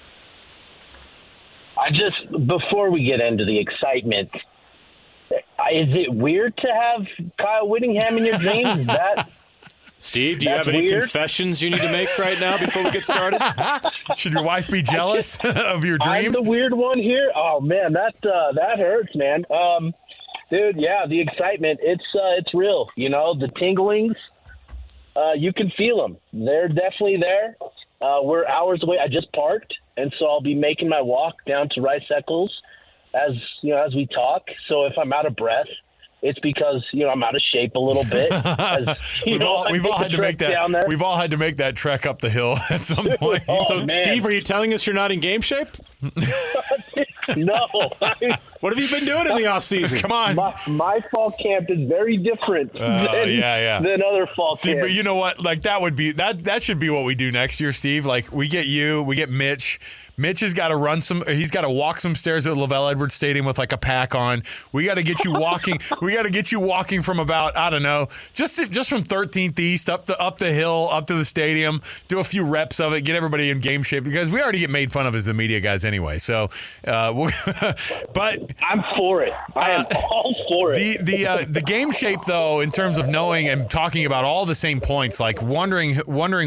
Before we get into the excitement, is it weird to have Kyle Whittingham in your dreams? Is that Steve, do you That's have any weird. confessions you need to make right now before we get started? Should your wife be jealous of your I'm dreams? the weird one here? Oh man, that hurts, man. Dude, yeah, the excitement, it's real. You know, the tinglings, you can feel them. They're definitely there. We're hours away. I just parked, and so I'll be making my walk down to Rice Eccles as we talk. So if I'm out of breath, it's because I'm out of shape a little bit. We've all had to make that. down there. We've all had to make that trek up the hill at some point. Oh, So, man. Steve, are you telling us you're not in game shape? No, What have you been doing in the offseason? Come on. My fall camp is very different than other fall camps. But you know what? Like that should be what we do next year, Steve. Like we get you, we get Mitch. Mitch has got to he's got to walk some stairs at Lavelle Edwards Stadium with like a pack on. We got to get you walking. We got to get you walking from about, I don't know, just from 13th East up the hill, up to the stadium, do a few reps of it, get everybody in game shape because we already get made fun of as the media guys anyway. So, but I'm for it. I am all for it. The game shape though, in terms of knowing and talking about all the same points, like wondering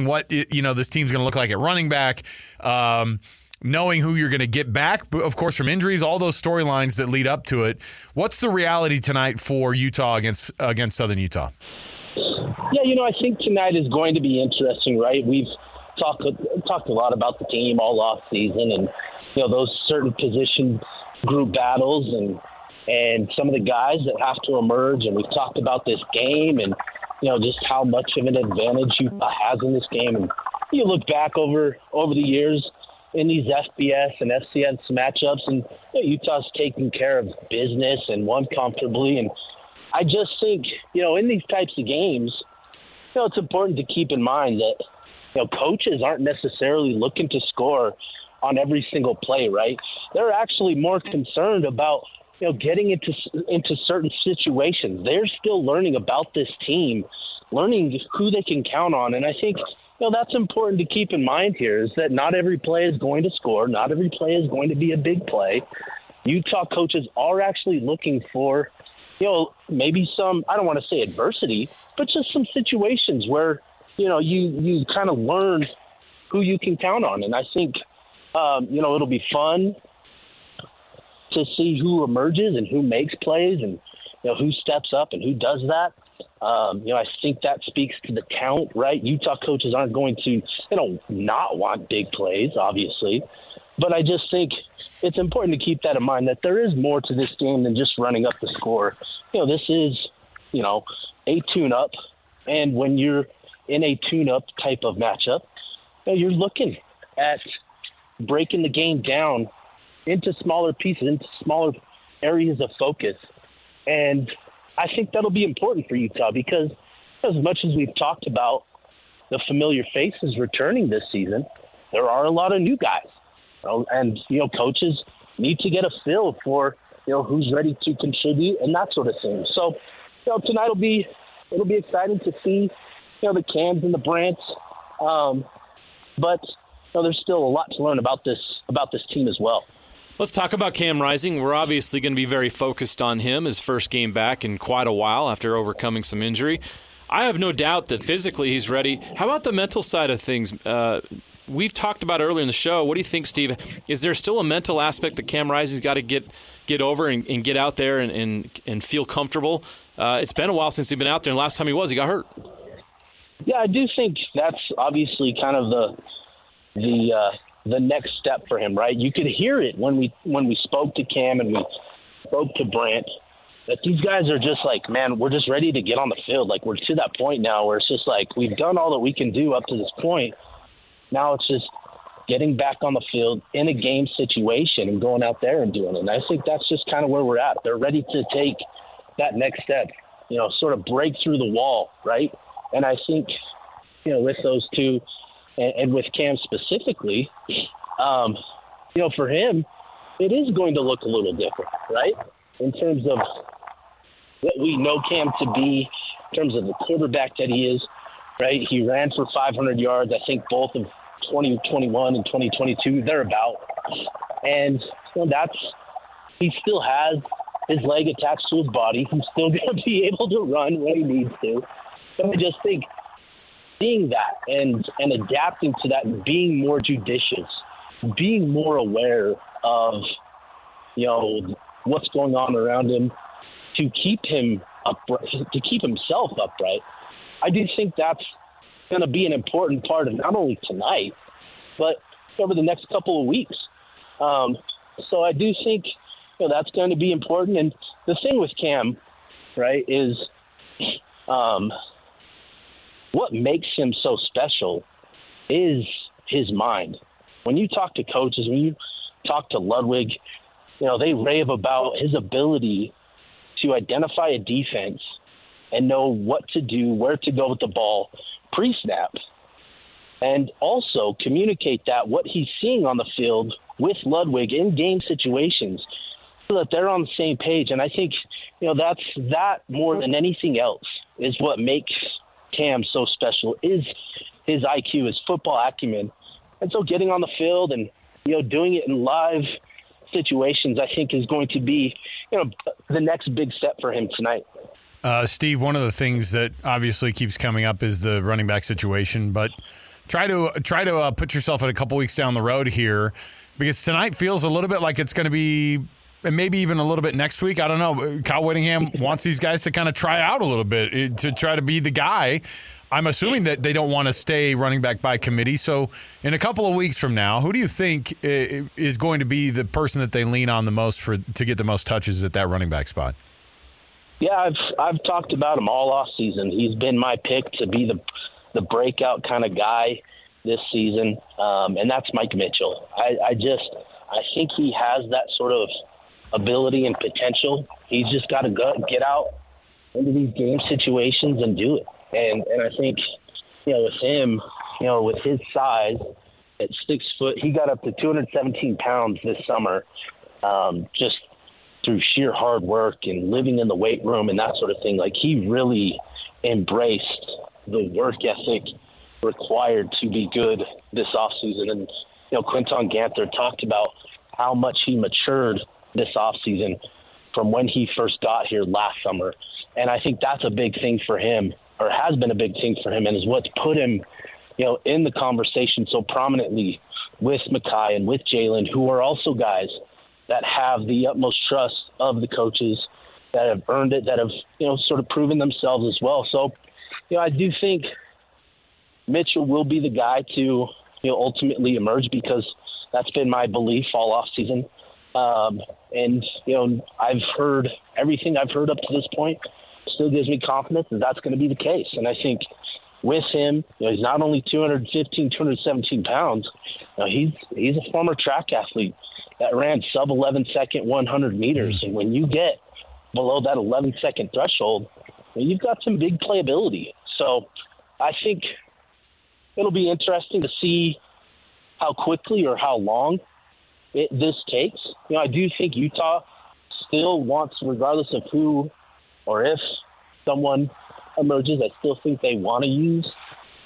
what this team's going to look like at running back. Knowing who you're going to get back, of course, from injuries, all those storylines that lead up to it. What's the reality tonight for Utah against Southern Utah? Yeah, I think tonight is going to be interesting, right? We've talked a lot about the team all off season, and those certain position group battles, and some of the guys that have to emerge. And we've talked about this game, and just how much of an advantage Utah has in this game. And you look back over the years in these FBS and FCS matchups, and Utah's taking care of business and won comfortably. And I just think, in these types of games, it's important to keep in mind that, coaches aren't necessarily looking to score on every single play, right? They're actually more concerned about, getting into certain situations. They're still learning about this team, learning who they can count on. And I think, that's important to keep in mind here is that not every play is going to score. Not every play is going to be a big play. Utah coaches are actually looking for, maybe some, I don't want to say adversity, but just some situations where, you kind of learn who you can count on. And I think, it'll be fun to see who emerges and who makes plays and, who steps up and who does that. I think that speaks to the talent, right? Utah coaches aren't going to, not want big plays, obviously. But I just think it's important to keep that in mind, that there is more to this game than just running up the score. This is, a tune-up. And when you're in a tune-up type of matchup, you're looking at breaking the game down into smaller pieces, into smaller areas of focus. And I think that'll be important for Utah because as much as we've talked about the familiar faces returning this season, there are a lot of new guys. And, coaches need to get a feel for, who's ready to contribute and that sort of thing. So, tonight it'll be exciting to see, the Cams and the Brants. But there's still a lot to learn about this team as well. Let's talk about Cam Rising. We're obviously going to be very focused on him, his first game back in quite a while after overcoming some injury. I have no doubt that physically he's ready. How about the mental side of things? We've talked about earlier in the show. What do you think, Steve? Is there still a mental aspect that Cam Rising's got to get over and get out there and feel comfortable? It's been a while since he's been out there, and last time he got hurt. Yeah, I do think that's obviously kind of the next step for him, right? You could hear it when we spoke to Cam and we spoke to Brant, that these guys are just like, man, we're just ready to get on the field. Like, we're to that point now where it's just like we've done all that we can do up to this point. Now it's just getting back on the field in a game situation and going out there and doing it. And I think that's just kind of where we're at. They're ready to take that next step, sort of break through the wall, right? And I think, with those two, and with Cam specifically, for him, it is going to look a little different, right? In terms of what we know Cam to be, in terms of the quarterback that he is, right? He ran for 500 yards, I think both of 2021 and 2022, thereabout. And he still has his leg attached to his body. He's still going to be able to run when he needs to. But I just think seeing that and adapting to that and being more judicious, being more aware of, what's going on around him to keep him upright, to keep himself upright. I do think that's going to be an important part of not only tonight, but over the next couple of weeks. So I do think that's going to be important. And the thing with Cam, right, is what makes him so special is his mind. When you talk to coaches, when you talk to Ludwig, they rave about his ability to identify a defense and know what to do, where to go with the ball pre-snap, and also communicate that what he's seeing on the field with Ludwig in game situations so that they're on the same page. And I think, that's that more than anything else is what makes Cam so special, is his IQ, his football acumen. And so getting on the field and, doing it in live situations, I think is going to be, the next big step for him tonight. Steve, one of the things that obviously keeps coming up is the running back situation, but try to put yourself at a couple weeks down the road here, because tonight feels a little bit like it's going to be, and maybe even a little bit next week. I don't know. Kyle Whittingham wants these guys to kind of try out a little bit to try to be the guy. I'm assuming that they don't want to stay running back by committee. So in a couple of weeks from now, who do you think is going to be the person that they lean on the most to get the most touches at that running back spot? Yeah, I've talked about him all off season. He's been my pick to be the breakout kind of guy this season, and that's Mike Mitchell. I think he has that sort of ability and potential. He's just got to get out into these game situations and do it. And I think, with him, with his size at 6 foot, he got up to 217 pounds this summer, just through sheer hard work and living in the weight room and that sort of thing. Like, he really embraced the work ethic required to be good this offseason. And, Quinton Ganther talked about how much he matured this offseason from when he first got here last summer. And I think that's a big thing for him, or has been a big thing for him, and is what's put him, in the conversation so prominently with Mekhi and with Jalen, who are also guys that have the utmost trust of the coaches, that have earned it, that have, sort of proven themselves as well. So, I do think Mitchell will be the guy to, ultimately emerge, because that's been my belief all off season. And, I've heard everything I've heard up to this point still gives me confidence that that's going to be the case. And I think with him, he's not only 217 pounds, he's a former track athlete that ran sub 11 second 100 meters. And when you get below that 11 second threshold, you've got some big playability. So I think it'll be interesting to see how quickly or how long this takes. I do think Utah still wants, regardless of who or if someone emerges, I still think they want to use,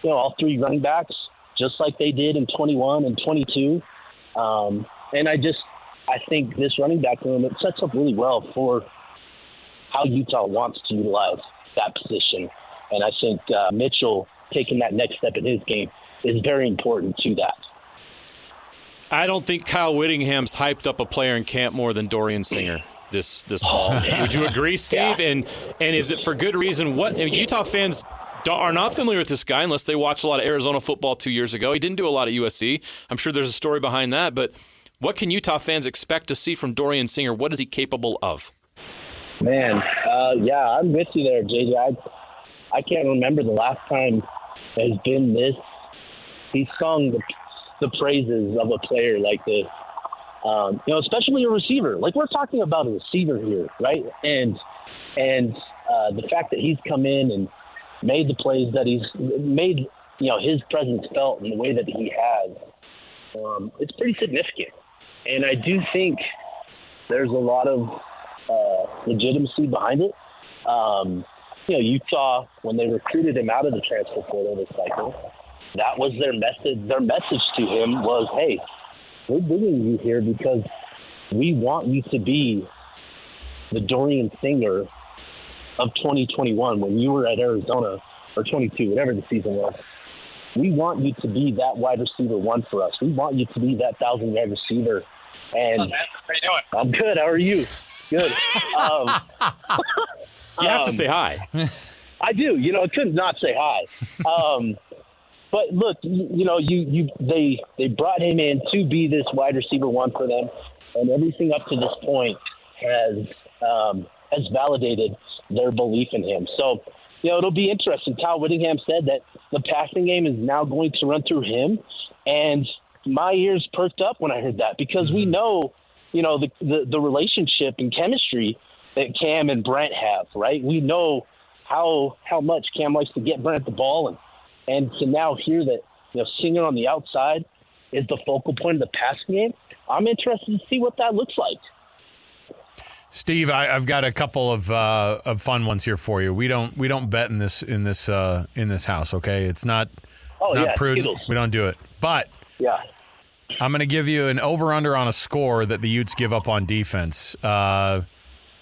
all three running backs, just like they did in 21 and 22. And I think this running back room, it sets up really well for how Utah wants to utilize that position. And I think Mitchell taking that next step in his game is very important to that. I don't think Kyle Whittingham's hyped up a player in camp more than Dorian Singer this fall. Would you agree, Steve? Yeah. And is it for good reason? Utah fans are not familiar with this guy unless they watched a lot of Arizona football 2 years ago. He didn't do a lot at USC. I'm sure there's a story behind that, but what can Utah fans expect to see from Dorian Singer? What is he capable of? Man, yeah, I'm with you there, JJ. I can't remember the last time there's been this. He's sung the praises of a player like this, especially a receiver. Like, we're talking about a receiver here, right? And the fact that he's come in and made the plays that he's made, his presence felt in the way that he has, it's pretty significant. And I do think there's a lot of legitimacy behind it. Utah, when they recruited him out of the transfer portal this cycle, that was their message. Their message to him was, hey, we're bringing you here because we want you to be the Dorian Singer of 2021 when you were at Arizona, or 22, whatever the season was. We want you to be that wide receiver one for us. We want you to be that 1,000-yard receiver. And how you doing? I'm good. How are you? Good. You have to say hi. I do. I couldn't not say hi. But look, they brought him in to be this wide receiver one for them, and everything up to this point has validated their belief in him. So, it'll be interesting. Kyle Whittingham said that the passing game is now going to run through him, and my ears perked up when I heard that, because we know the relationship and chemistry that Cam and Brent have, right? We know how much Cam likes to get Brent the ball, and to now hear that Singer on the outside is the focal point of the passing game. I'm interested to see what that looks like. Steve, I've got a couple of fun ones here for you. We don't bet in this house. Okay, it's not prudent. Eagles. We don't do it. But yeah, I'm going to give you an over/under on a score that the Utes give up on defense. I'm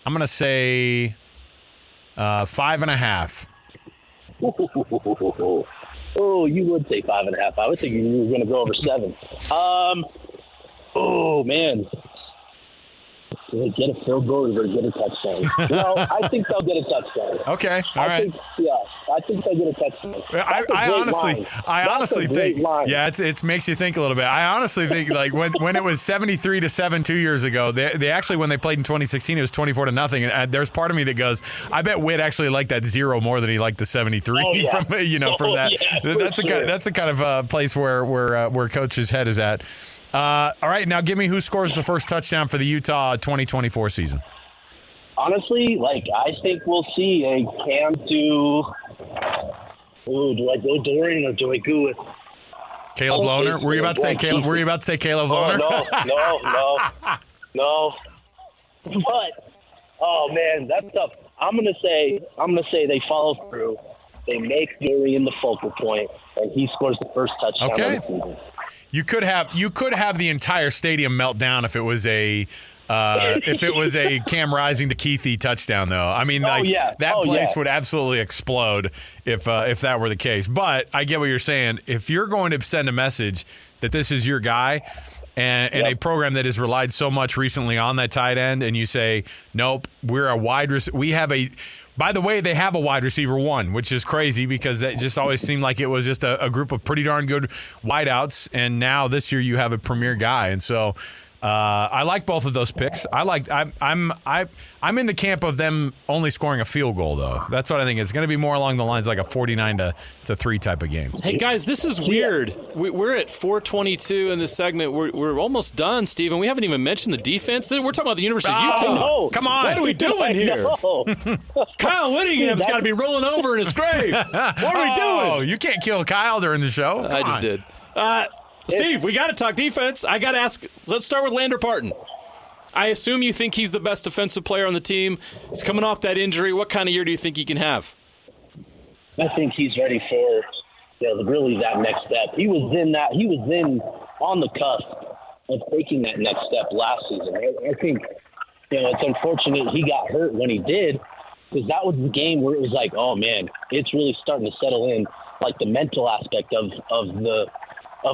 going to say 5.5. Oh, you would say 5.5. I would think you were going to go over 7. Oh man. Do they get a field goal or do they get a touchdown? I think they'll get a touchdown. Okay, all right. I think they'll get a touchdown. I honestly think, it makes you think a little bit. I honestly think, like, when it was 73-7 2 years ago, they actually, when they played in 2016, it was 24-0, and there's part of me that goes, I bet Witt actually liked that 0 more than he liked the 73 from that. Yeah, that's the kind of place where Coach's head is at. All right, now give me who scores the first touchdown for the Utah 2024 season. Honestly, I think we'll see a Cam to. Do I go Dorian or do I go with Caleb Lohner? Were you about to say Caleb? Were you about to say Caleb Lohner? No. But man, that's tough. I'm gonna say they follow through. They make Dorian the focal point, and he scores the first touchdown of the season. You could have the entire stadium melt down if it was a Cam Rising to Keithy touchdown, though. I mean, that place would absolutely explode if that were the case. But I get what you're saying. If you're going to send a message that this is your guy and a program that has relied so much recently on that tight end, and you say, nope, we're a wide receiver. We have a. By the way, they have a wide receiver 1, which is crazy because that just always seemed like it was just a group of pretty darn good wideouts, and now this year you have a premier guy, and so I like both of those picks. I'm in the camp of them only scoring a field goal, though. That's what I think. It's going to be more along the lines like a 49-3 type of game. Hey guys, this is weird. We're at 4:22 in this segment. We're almost done, Steve, and we haven't even mentioned the defense. We're talking about the University of Utah. No. Come on, what are we doing here? Kyle Whittingham's got to be rolling over in his grave. What are we doing? Oh, you can't kill Kyle during the show. I just did. Steve, we got to talk defense. I got to ask. Let's start with Lander Parton. I assume you think he's the best defensive player on the team. He's coming off that injury. What kind of year do you think he can have? I think he's ready for really that next step. He was on the cusp of taking that next step last season. I think it's unfortunate he got hurt when he did, because that was the game where it was like, oh man, it's really starting to settle in, like the mental aspect of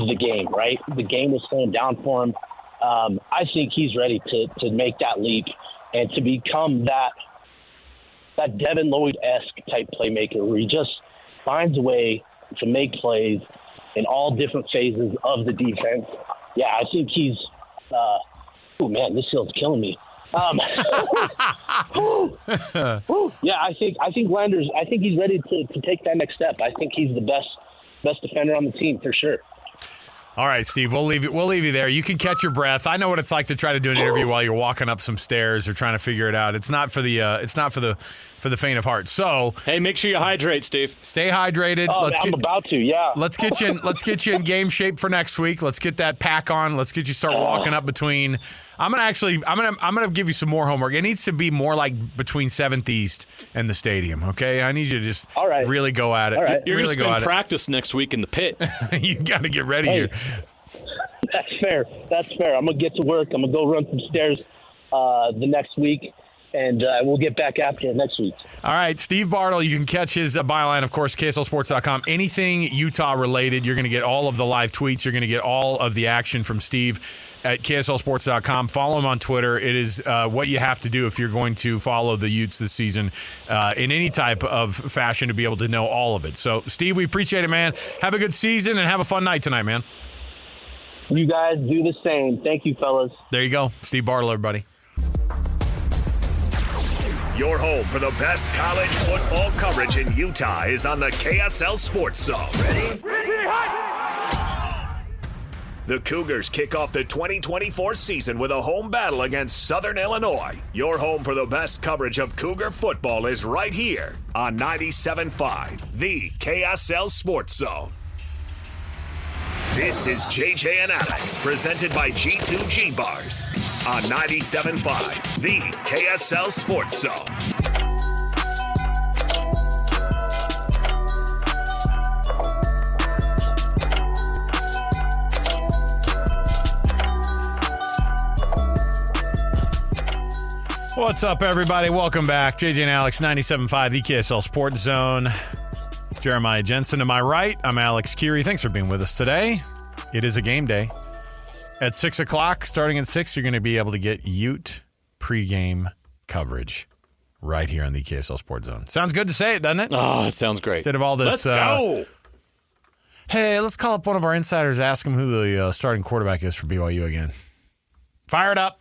the game, right? The game was slowing down for him. I think he's ready to make that leap and to become that Devin Lloyd-esque type playmaker where he just finds a way to make plays in all different phases of the defense. Yeah, I think he's oh man, this feels killing me. Yeah, I think Landers, I think he's ready to take that next step. I think he's the best defender on the team for sure. All right, Steve, we'll leave you there. You can catch your breath. I know what it's like to try to do an interview while you're walking up some stairs or trying to figure it out. It's not for the faint of heart. So, hey, make sure you hydrate, Steve. Stay hydrated. I'm about to. Yeah. Let's get you in game shape for next week. Let's get that pack on. Let's get you start walking up between. I'm gonna give you some more homework. It needs to be more like between 7th East and the stadium. Okay, I need you to just really go at it. All right. You're really gonna spend practice next week in the pit. You got to get ready here. That's fair. I'm going to get to work. I'm going to go run some stairs the next week, and we'll get back after it next week. All right, Steve Bartle, you can catch his byline, of course, KSLSports.com. Anything Utah-related, you're going to get all of the live tweets. You're going to get all of the action from Steve at KSLSports.com. Follow him on Twitter. It is what you have to do if you're going to follow the Utes this season in any type of fashion to be able to know all of it. So, Steve, we appreciate it, man. Have a good season and have a fun night tonight, man. You guys do the same. Thank you, fellas. There you go. Steve Bartle, everybody. Your home for the best college football coverage in Utah is on the KSL Sports Zone. Ready? The Cougars kick off the 2024 season with a home battle against Southern Illinois. Your home for the best coverage of Cougar football is right here on 97.5, the KSL Sports Zone. This is JJ and Alex, presented by G2G Bars on 97.5, the KSL Sports Zone. What's up, everybody? Welcome back. JJ and Alex, 97.5, the KSL Sports Zone. Jeremiah Jensen to my right. I'm Alex Curie. Thanks for being with us today. It is a game day. At 6 o'clock, starting at 6, you're going to be able to get Ute pregame coverage right here on the KSL Sports Zone. Sounds good to say it, doesn't it? Oh, it sounds great. Instead of all this. Let's go. Hey, let's call up one of our insiders, ask him who the starting quarterback is for BYU again. Fire it up.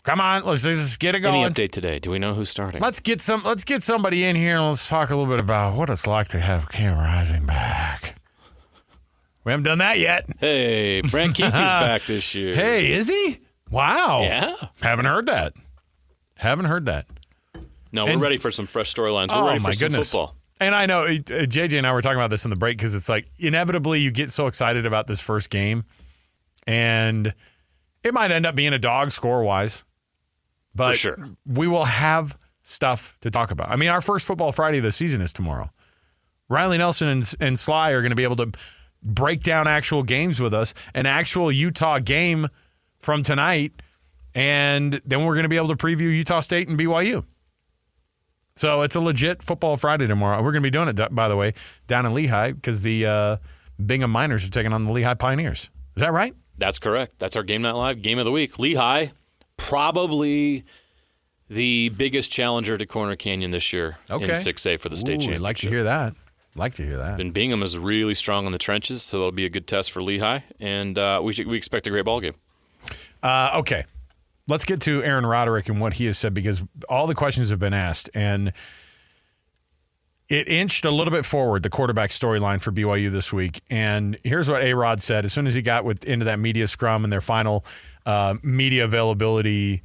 Come on, let's just get it going. Any update today? Do we know who's starting? Let's get somebody in here and let's talk a little bit about what it's like to have Cam Rising back. We haven't done that yet. Hey, Brant Keith's back this year. Hey, is he? Wow. Yeah. Haven't heard that. No, we're ready for some fresh storylines. We're ready for some football. And I know JJ and I were talking about this in the break because it's like inevitably you get so excited about this first game, and it might end up being a dog score-wise. But for sure. We will have stuff to talk about. I mean, our first Football Friday of the season is tomorrow. Riley Nelson and Sly are going to be able to break down actual games with us, an actual Utah game from tonight, and then we're going to be able to preview Utah State and BYU. So it's a legit Football Friday tomorrow. We're going to be doing it, by the way, down in Lehigh because the Bingham Miners are taking on the Lehigh Pioneers. Is that right? That's correct. That's our Game Night Live game of the week. Lehigh, probably the biggest challenger to Corner Canyon this year in 6A for the state championship. I'd like to hear that. And Bingham is really strong in the trenches, so it'll be a good test for Lehigh, and we expect a great ball game. Okay. Let's get to Aaron Roderick and what he has said because all the questions have been asked, and it inched a little bit forward, the quarterback storyline for BYU this week. And here's what A-Rod said as soon as he got into that media scrum and their final media availability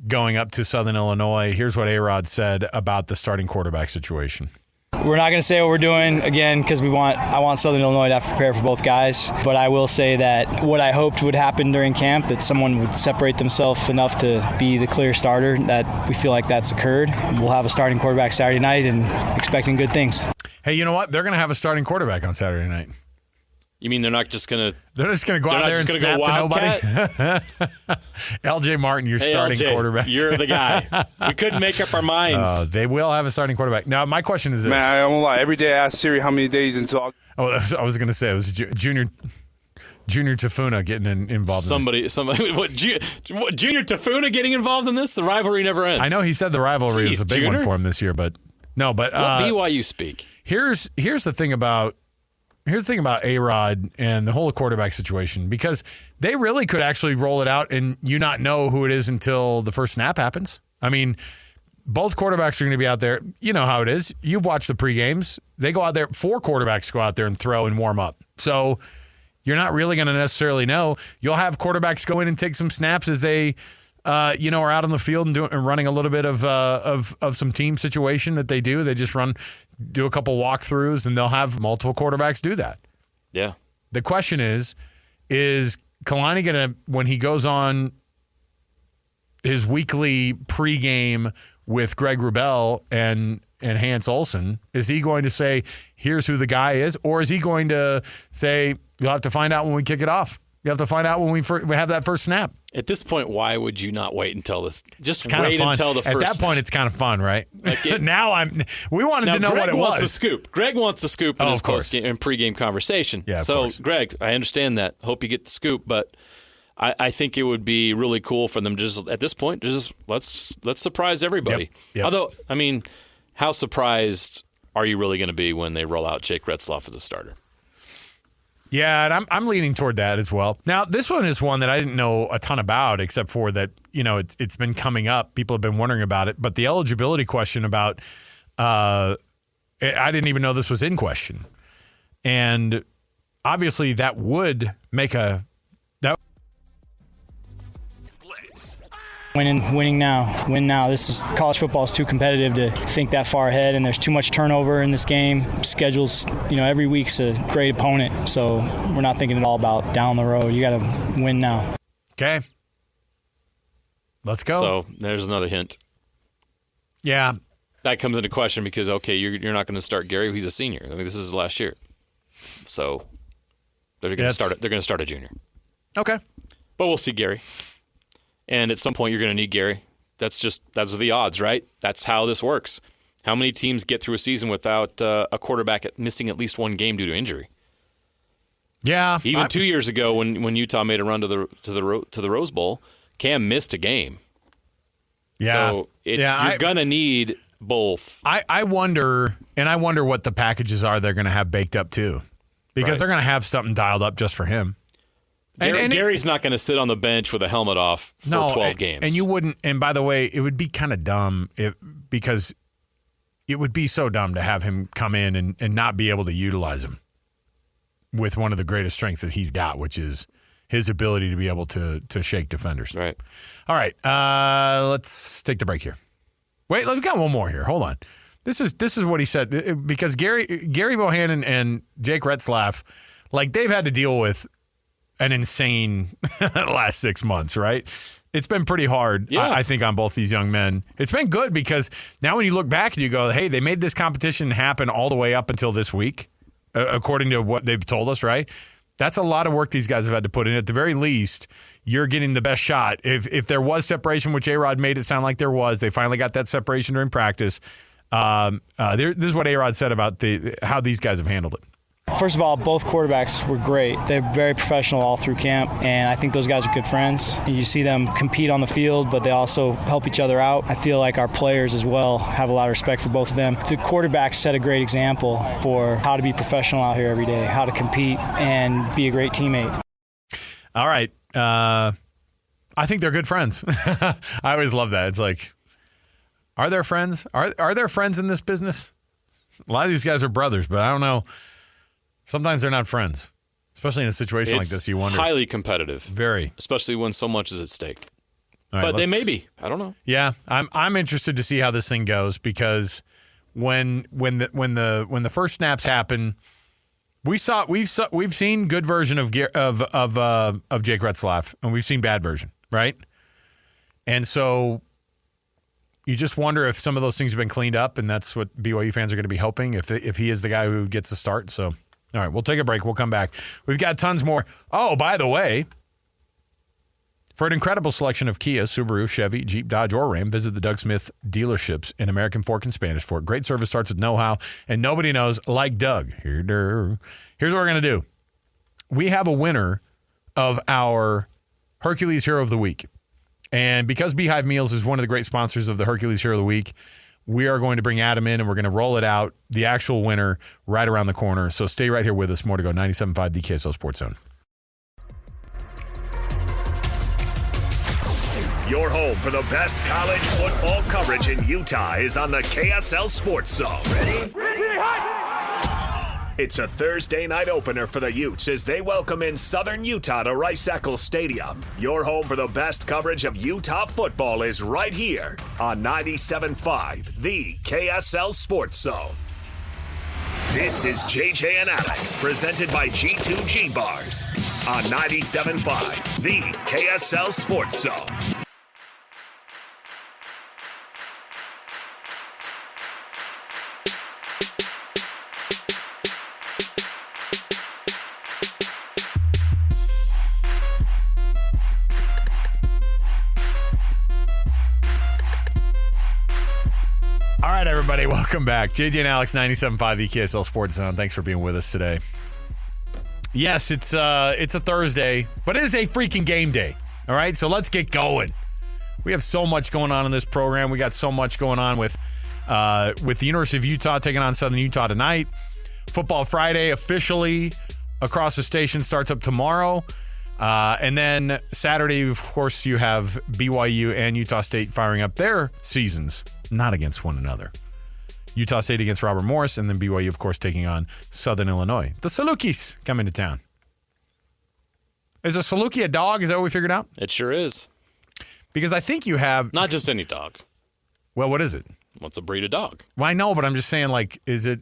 going up to Southern Illinois. Here's what A-Rod said about the starting quarterback situation. We're not going to say what we're doing again because I want Southern Illinois to have to prepare for both guys. But I will say that what I hoped would happen during camp, that someone would separate themselves enough to be the clear starter, that we feel like that's occurred. We'll have a starting quarterback Saturday night and expecting good things. Hey, you know what? They're going to have a starting quarterback on Saturday night. You mean they're not just going to... They're just going to go out there and snap to nobody? LJ Martin, your starting LJ, quarterback. You're the guy. We couldn't make up our minds. They will have a starting quarterback. Now, my question is this. Man, I won't lie. Every day I ask Siri how many days until... I was going to say, it was Junior Tafuna getting involved Somebody, what, Junior Tafuna getting involved in this? The rivalry never ends. I know he said the rivalry was a big one for him this year, but no. But let BYU speak. Here's the thing about A-Rod and the whole quarterback situation, because they really could actually roll it out and you not know who it is until the first snap happens. I mean, both quarterbacks are going to be out there. You know how it is. You've watched the pre-games. They go out there, 4 quarterbacks go out there and throw and warm up. So you're not really going to necessarily know. You'll have quarterbacks go in and take some snaps as they are out on the field and running a little bit of some team situation that they do. They just do a couple walkthroughs, and they'll have multiple quarterbacks do that. Yeah. The question is Kalani going to, when he goes on his weekly pregame with Greg Wrubell and Hans Olsen, is he going to say, here's who the guy is? Or is he going to say, you'll have to find out when we kick it off? You have to find out when we have that first snap. At this point, why would you not wait until this? Just wait until the first. At that point, it's kind of fun, right? We wanted to know Greg what it wants was. A scoop. Greg wants the scoop in his post-game and pregame conversation. Yeah, so, Greg, I understand that. Hope you get the scoop, but I think it would be really cool for them just at this point. Just let's surprise everybody. Yep. Although, I mean, how surprised are you really going to be when they roll out Jake Retzloff as a starter? Yeah, and I'm leaning toward that as well. Now, this one is one that I didn't know a ton about, except for that, it's been coming up. People have been wondering about it. But the eligibility question about, I didn't even know this was in question. And obviously that would make that. Winning now. Win now. College football is too competitive to think that far ahead, and there's too much turnover in this game. Schedules, every week's a great opponent, so we're not thinking at all about down the road. You got to win now. Okay. Let's go. So there's another hint. Yeah. That comes into question because, okay, you're not going to start Gary. He's a senior. I mean, this is his last year. So they're going to start a junior. Okay. But we'll see Gary. And at some point, you're going to need Gary. That's the odds, right? That's how this works. How many teams get through a season without a quarterback missing at least one game due to injury? Yeah. Even 2 years ago, when Utah made a run to the Rose Bowl, Cam missed a game. Yeah. So you're going to need both. I wonder what the packages are they're going to have baked up too, because they're going to have something dialed up just for him. And Gary's not going to sit on the bench with a helmet off for 12 games. And you wouldn't. And by the way, it would be kind of dumb because it would be so dumb to have him come in and not be able to utilize him with one of the greatest strengths that he's got, which is his ability to be able to shake defenders. Right. All right. Let's take the break here. Wait, we've got one more here. Hold on. This is what he said, because Gary Bohannon and Jake Retzlaff, like, they've had to deal with an insane last 6 months, right? It's been pretty hard, I think, on both these young men. It's been good because now when you look back and you go, hey, they made this competition happen all the way up until this week, according to what they've told us, right? That's a lot of work these guys have had to put in. At the very least, you're getting the best shot. If there was separation, which A-Rod made it sound like there was, they finally got that separation during practice. This is what A-Rod said about how these guys have handled it. First of all, both quarterbacks were great. They're very professional all through camp, and I think those guys are good friends. And you see them compete on the field, but they also help each other out. I feel like our players as well have a lot of respect for both of them. The quarterbacks set a great example for how to be professional out here every day, how to compete and be a great teammate. All right. I think they're good friends. I always love that. It's like, are there friends? Are there friends in this business? A lot of these guys are brothers, but I don't know. Sometimes they're not friends, especially in a situation like this. You wonder. It's highly competitive. Very. Especially when so much is at stake. All right, but they may be. I don't know. Yeah, I'm interested to see how this thing goes, because when the first snaps happen, we've seen good version of Jake Retzlaff, and we've seen bad version, right? And so you just wonder if some of those things have been cleaned up, and that's what BYU fans are going to be hoping if he is the guy who gets the start. So. All right, we'll take a break. We'll come back. We've got tons more. Oh, by the way, for an incredible selection of Kia, Subaru, Chevy, Jeep, Dodge, or Ram, visit the Doug Smith dealerships in American Fork and Spanish Fork. Great service starts with know-how, and nobody knows like Doug. Here's what we're going to do. We have a winner of our Hercules Hero of the Week. And because Beehive Meals is one of the great sponsors of the Hercules Hero of the Week, we are going to bring Adam in, and we're going to roll it out, the actual winner, right around the corner. So stay right here with us. More to go. 97.5 DKSL Sports Zone. Your home for the best college football coverage in Utah is on the KSL Sports Zone. Ready? It's a Thursday night opener for the Utes as they welcome in Southern Utah to Rice-Eccles Stadium. Your home for the best coverage of Utah football is right here on 97.5, the KSL Sports Zone. This is JJ and Alex, presented by G2G Bars on 97.5, the KSL Sports Zone. All right, everybody, welcome back. JJ and Alex, 97.5 the KSL Sports Zone. Thanks for being with us today. Yes, it's a Thursday, but it is a freaking game day. All right, so let's get going. We have so much going on in this program. We got so much going on with the University of Utah taking on Southern Utah tonight. Football Friday officially across the station starts up tomorrow. And then Saturday, of course, you have BYU and Utah State firing up their seasons, not against one another. Utah State against Robert Morris, and then BYU, of course, taking on Southern Illinois. The Salukis coming to town. Is a Saluki a dog? Is that what we figured out? It sure is. Because I think you have... Not just any dog. Well, what is it? What's a breed of dog? Well, I know, but I'm just saying, like,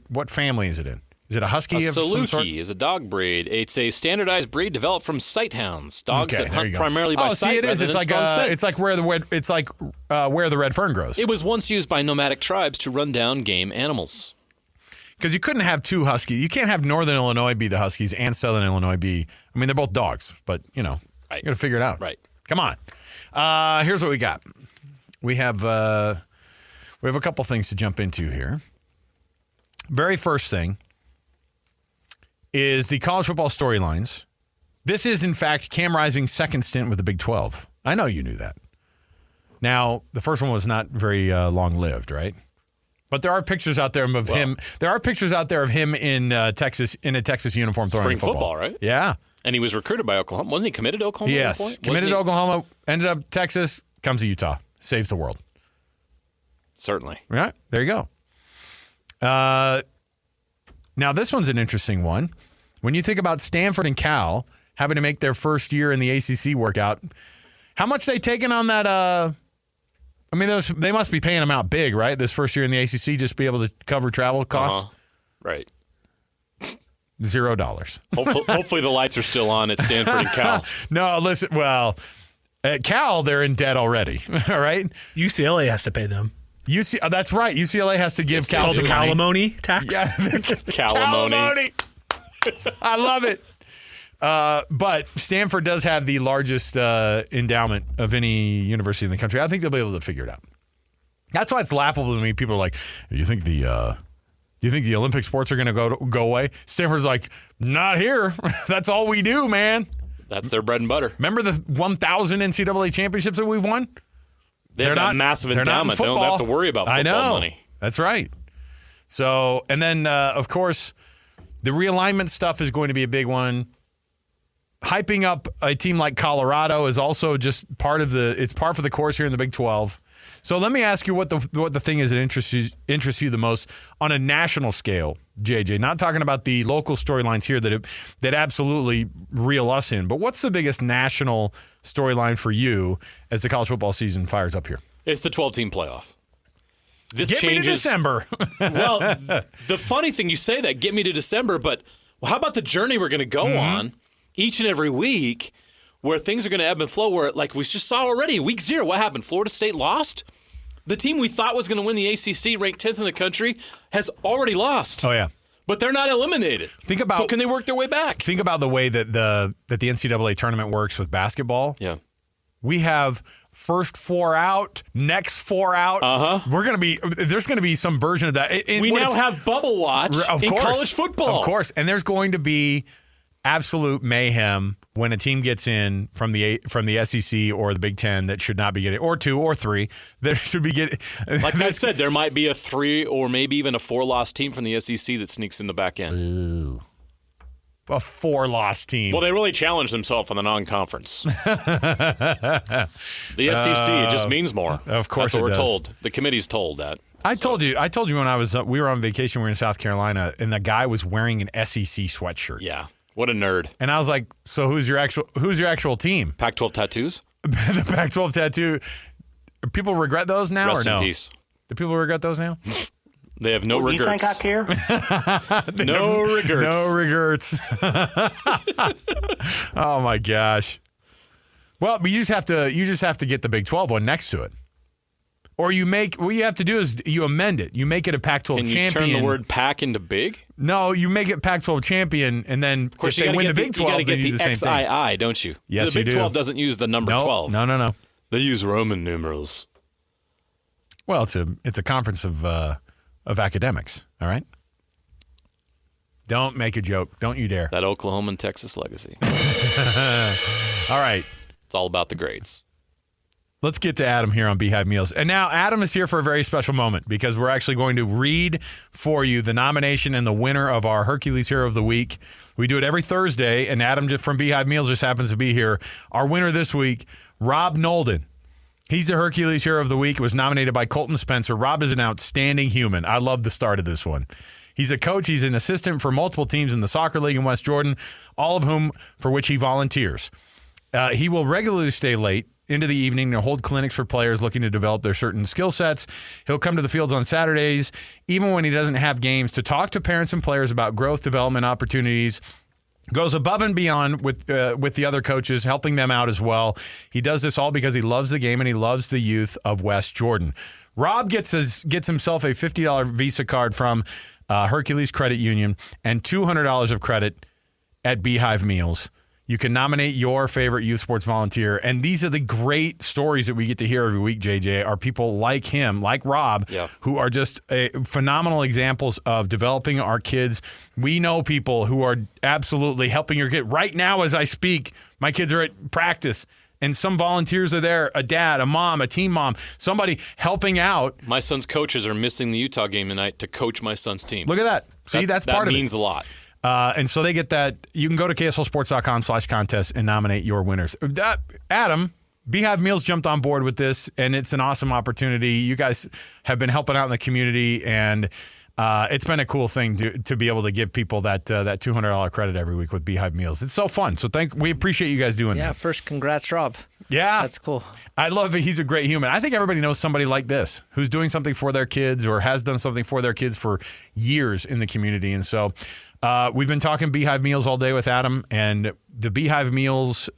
what family is it in? Is it a husky of some sort? Saluki is a dog breed. It's a standardized breed developed from sighthounds, dogs that hunt primarily by sight. See, it is. It's like where the red fern grows. It was once used by nomadic tribes to run down game animals. Because you couldn't have two huskies. You can't have Northern Illinois be the huskies and Southern Illinois be. I mean, they're both dogs, but you got to figure it out. Right. Come on. Here's what we got. We have a couple things to jump into here. Very first thing is the college football storylines. This is, in fact, Cam Rising's second stint with the Big 12. I know you knew that. Now, the first one was not very long-lived, right? But there are pictures out there of him. There are pictures out there of him in Texas in a Texas uniform throwing football, right? Yeah. And he was recruited by Oklahoma. Wasn't he committed to Oklahoma? Yes. At one point? Committed to Oklahoma, ended up Texas, comes to Utah, saves the world. Certainly. Right. There you go. Now, this one's an interesting one. When you think about Stanford and Cal having to make their first year in the ACC workout, how much they taking on that? I mean, they must be paying them out big, right? This first year in the ACC, just be able to cover travel costs. Right. $0. Hopefully the lights are still on at Stanford and Cal. No, listen. Well, at Cal, they're in debt already. All right. UCLA has to pay them. That's right. UCLA has to give Cal the calamoni tax. Yeah, calamoni. I love it. But Stanford does have the largest endowment of any university in the country. I think they'll be able to figure it out. That's why it's laughable to me. People are like, "Do you think the Olympic sports are going to go away?" Stanford's like, "Not here. That's all we do, man." That's their bread and butter. Remember the 1,000 NCAA championships that we've won? They have that massive endowment. They don't have to worry about football money. That's right. So, and then, of course, the realignment stuff is going to be a big one. Hyping up a team like Colorado is also just it's par for the course here in the Big 12. So let me ask you what the thing is that interests you the most on a national scale, JJ. Not talking about the local storylines here that absolutely reel us in, but what's the biggest national storyline for you as the college football season fires up here? It's the 12-team playoff. This Get changes. me to December. Well, the funny thing you say that, get me to December, but how about the journey we're going to go on each and every week where things are going to ebb and flow, where, like we just saw already, week 0, what happened? Florida State lost? The team we thought was going to win the ACC, ranked 10th in the country, has already lost. Oh, yeah. But they're not eliminated. So can they work their way back? Think about the way that the NCAA tournament works with basketball. Yeah. We have first 4 out, next 4 out. There's going to be some version of that. We now have bubble watch in college football. Of course. And there's going to be absolute mayhem when a team gets in from the SEC or the Big Ten that should not be getting, or 2 or 3 that should be getting. Like I said, there might be a 3 or maybe even a 4-loss team from the SEC that sneaks in the back end. Ooh. A 4-loss team. Well, they really challenged themselves in the non-conference. The SEC, it just means more. Of course, that's what we're told. The committee's told that. I told you when we were on vacation. We were in South Carolina, and the guy was wearing an SEC sweatshirt. Yeah. What a nerd. And I was like, so who's your actual team? Pac-12 tattoos? The Pac-12 tattoo. People regret those now Rest or no? in peace. Do people regret those now? They have no regrets. You think I care? No regrets. No regrets. Oh my gosh. Well, but you just have to get the Big 12 one next to it. Or what you have to do is you amend it. You make it a Pac-12 champion. Can you turn the word Pac into big? No, you make it Pac-12 champion, and then of course if they win the Big 12, you got to get the same XII, thing. don't you? Yes, the Big you do. 12 doesn't use the number 12. No. They use Roman numerals. Well, it's a conference of academics. All right. Don't make a joke. Don't you dare. That Oklahoma and Texas legacy. All right. It's all about the grades. Let's get to Adam here on Beehive Meals. And now Adam is here for a very special moment because we're actually going to read for you the nomination and the winner of our Hercules Hero of the Week. We do it every Thursday, and Adam from Beehive Meals just happens to be here. Our winner this week, Rob Nolden. He's the Hercules Hero of the Week. It was nominated by Colton Spencer. Rob is an outstanding human. I love the start of this one. He's a coach. He's an assistant for multiple teams in the soccer league in West Jordan, all of whom for which he volunteers. He will regularly stay late into the evening to hold clinics for players looking to develop their certain skill sets. He'll come to the fields on Saturdays, even when he doesn't have games, to talk to parents and players about growth, development opportunities. Goes above and beyond with the other coaches, helping them out as well. He does this all because he loves the game and he loves the youth of West Jordan. Rob gets himself a $50 Visa card from Hercules Credit Union and $200 of credit at Beehive Meals. You can nominate your favorite youth sports volunteer. And these are the great stories that we get to hear every week, JJ, are people like him, like Rob, who are just phenomenal examples of developing our kids. We know people who are absolutely helping your kid. Right now, as I speak, my kids are at practice. And some volunteers are there, a dad, a mom, a team mom, somebody helping out. My son's coaches are missing the Utah game tonight to coach my son's team. Look at that. See, that's part of it. That means a lot. And so they get that. You can go to KSLSports.com/contest and nominate your winners. Adam, Beehive Meals jumped on board with this, and it's an awesome opportunity. You guys have been helping out in the community, and it's been a cool thing to be able to give people that $200 credit every week with Beehive Meals. It's so fun. So we appreciate you guys doing that. Yeah, first, congrats, Rob. Yeah. That's cool. I love it. He's a great human. I think everybody knows somebody like this who's doing something for their kids or has done something for their kids for years in the community. And so we've been talking Beehive Meals all day with Adam, and the Beehive Meals,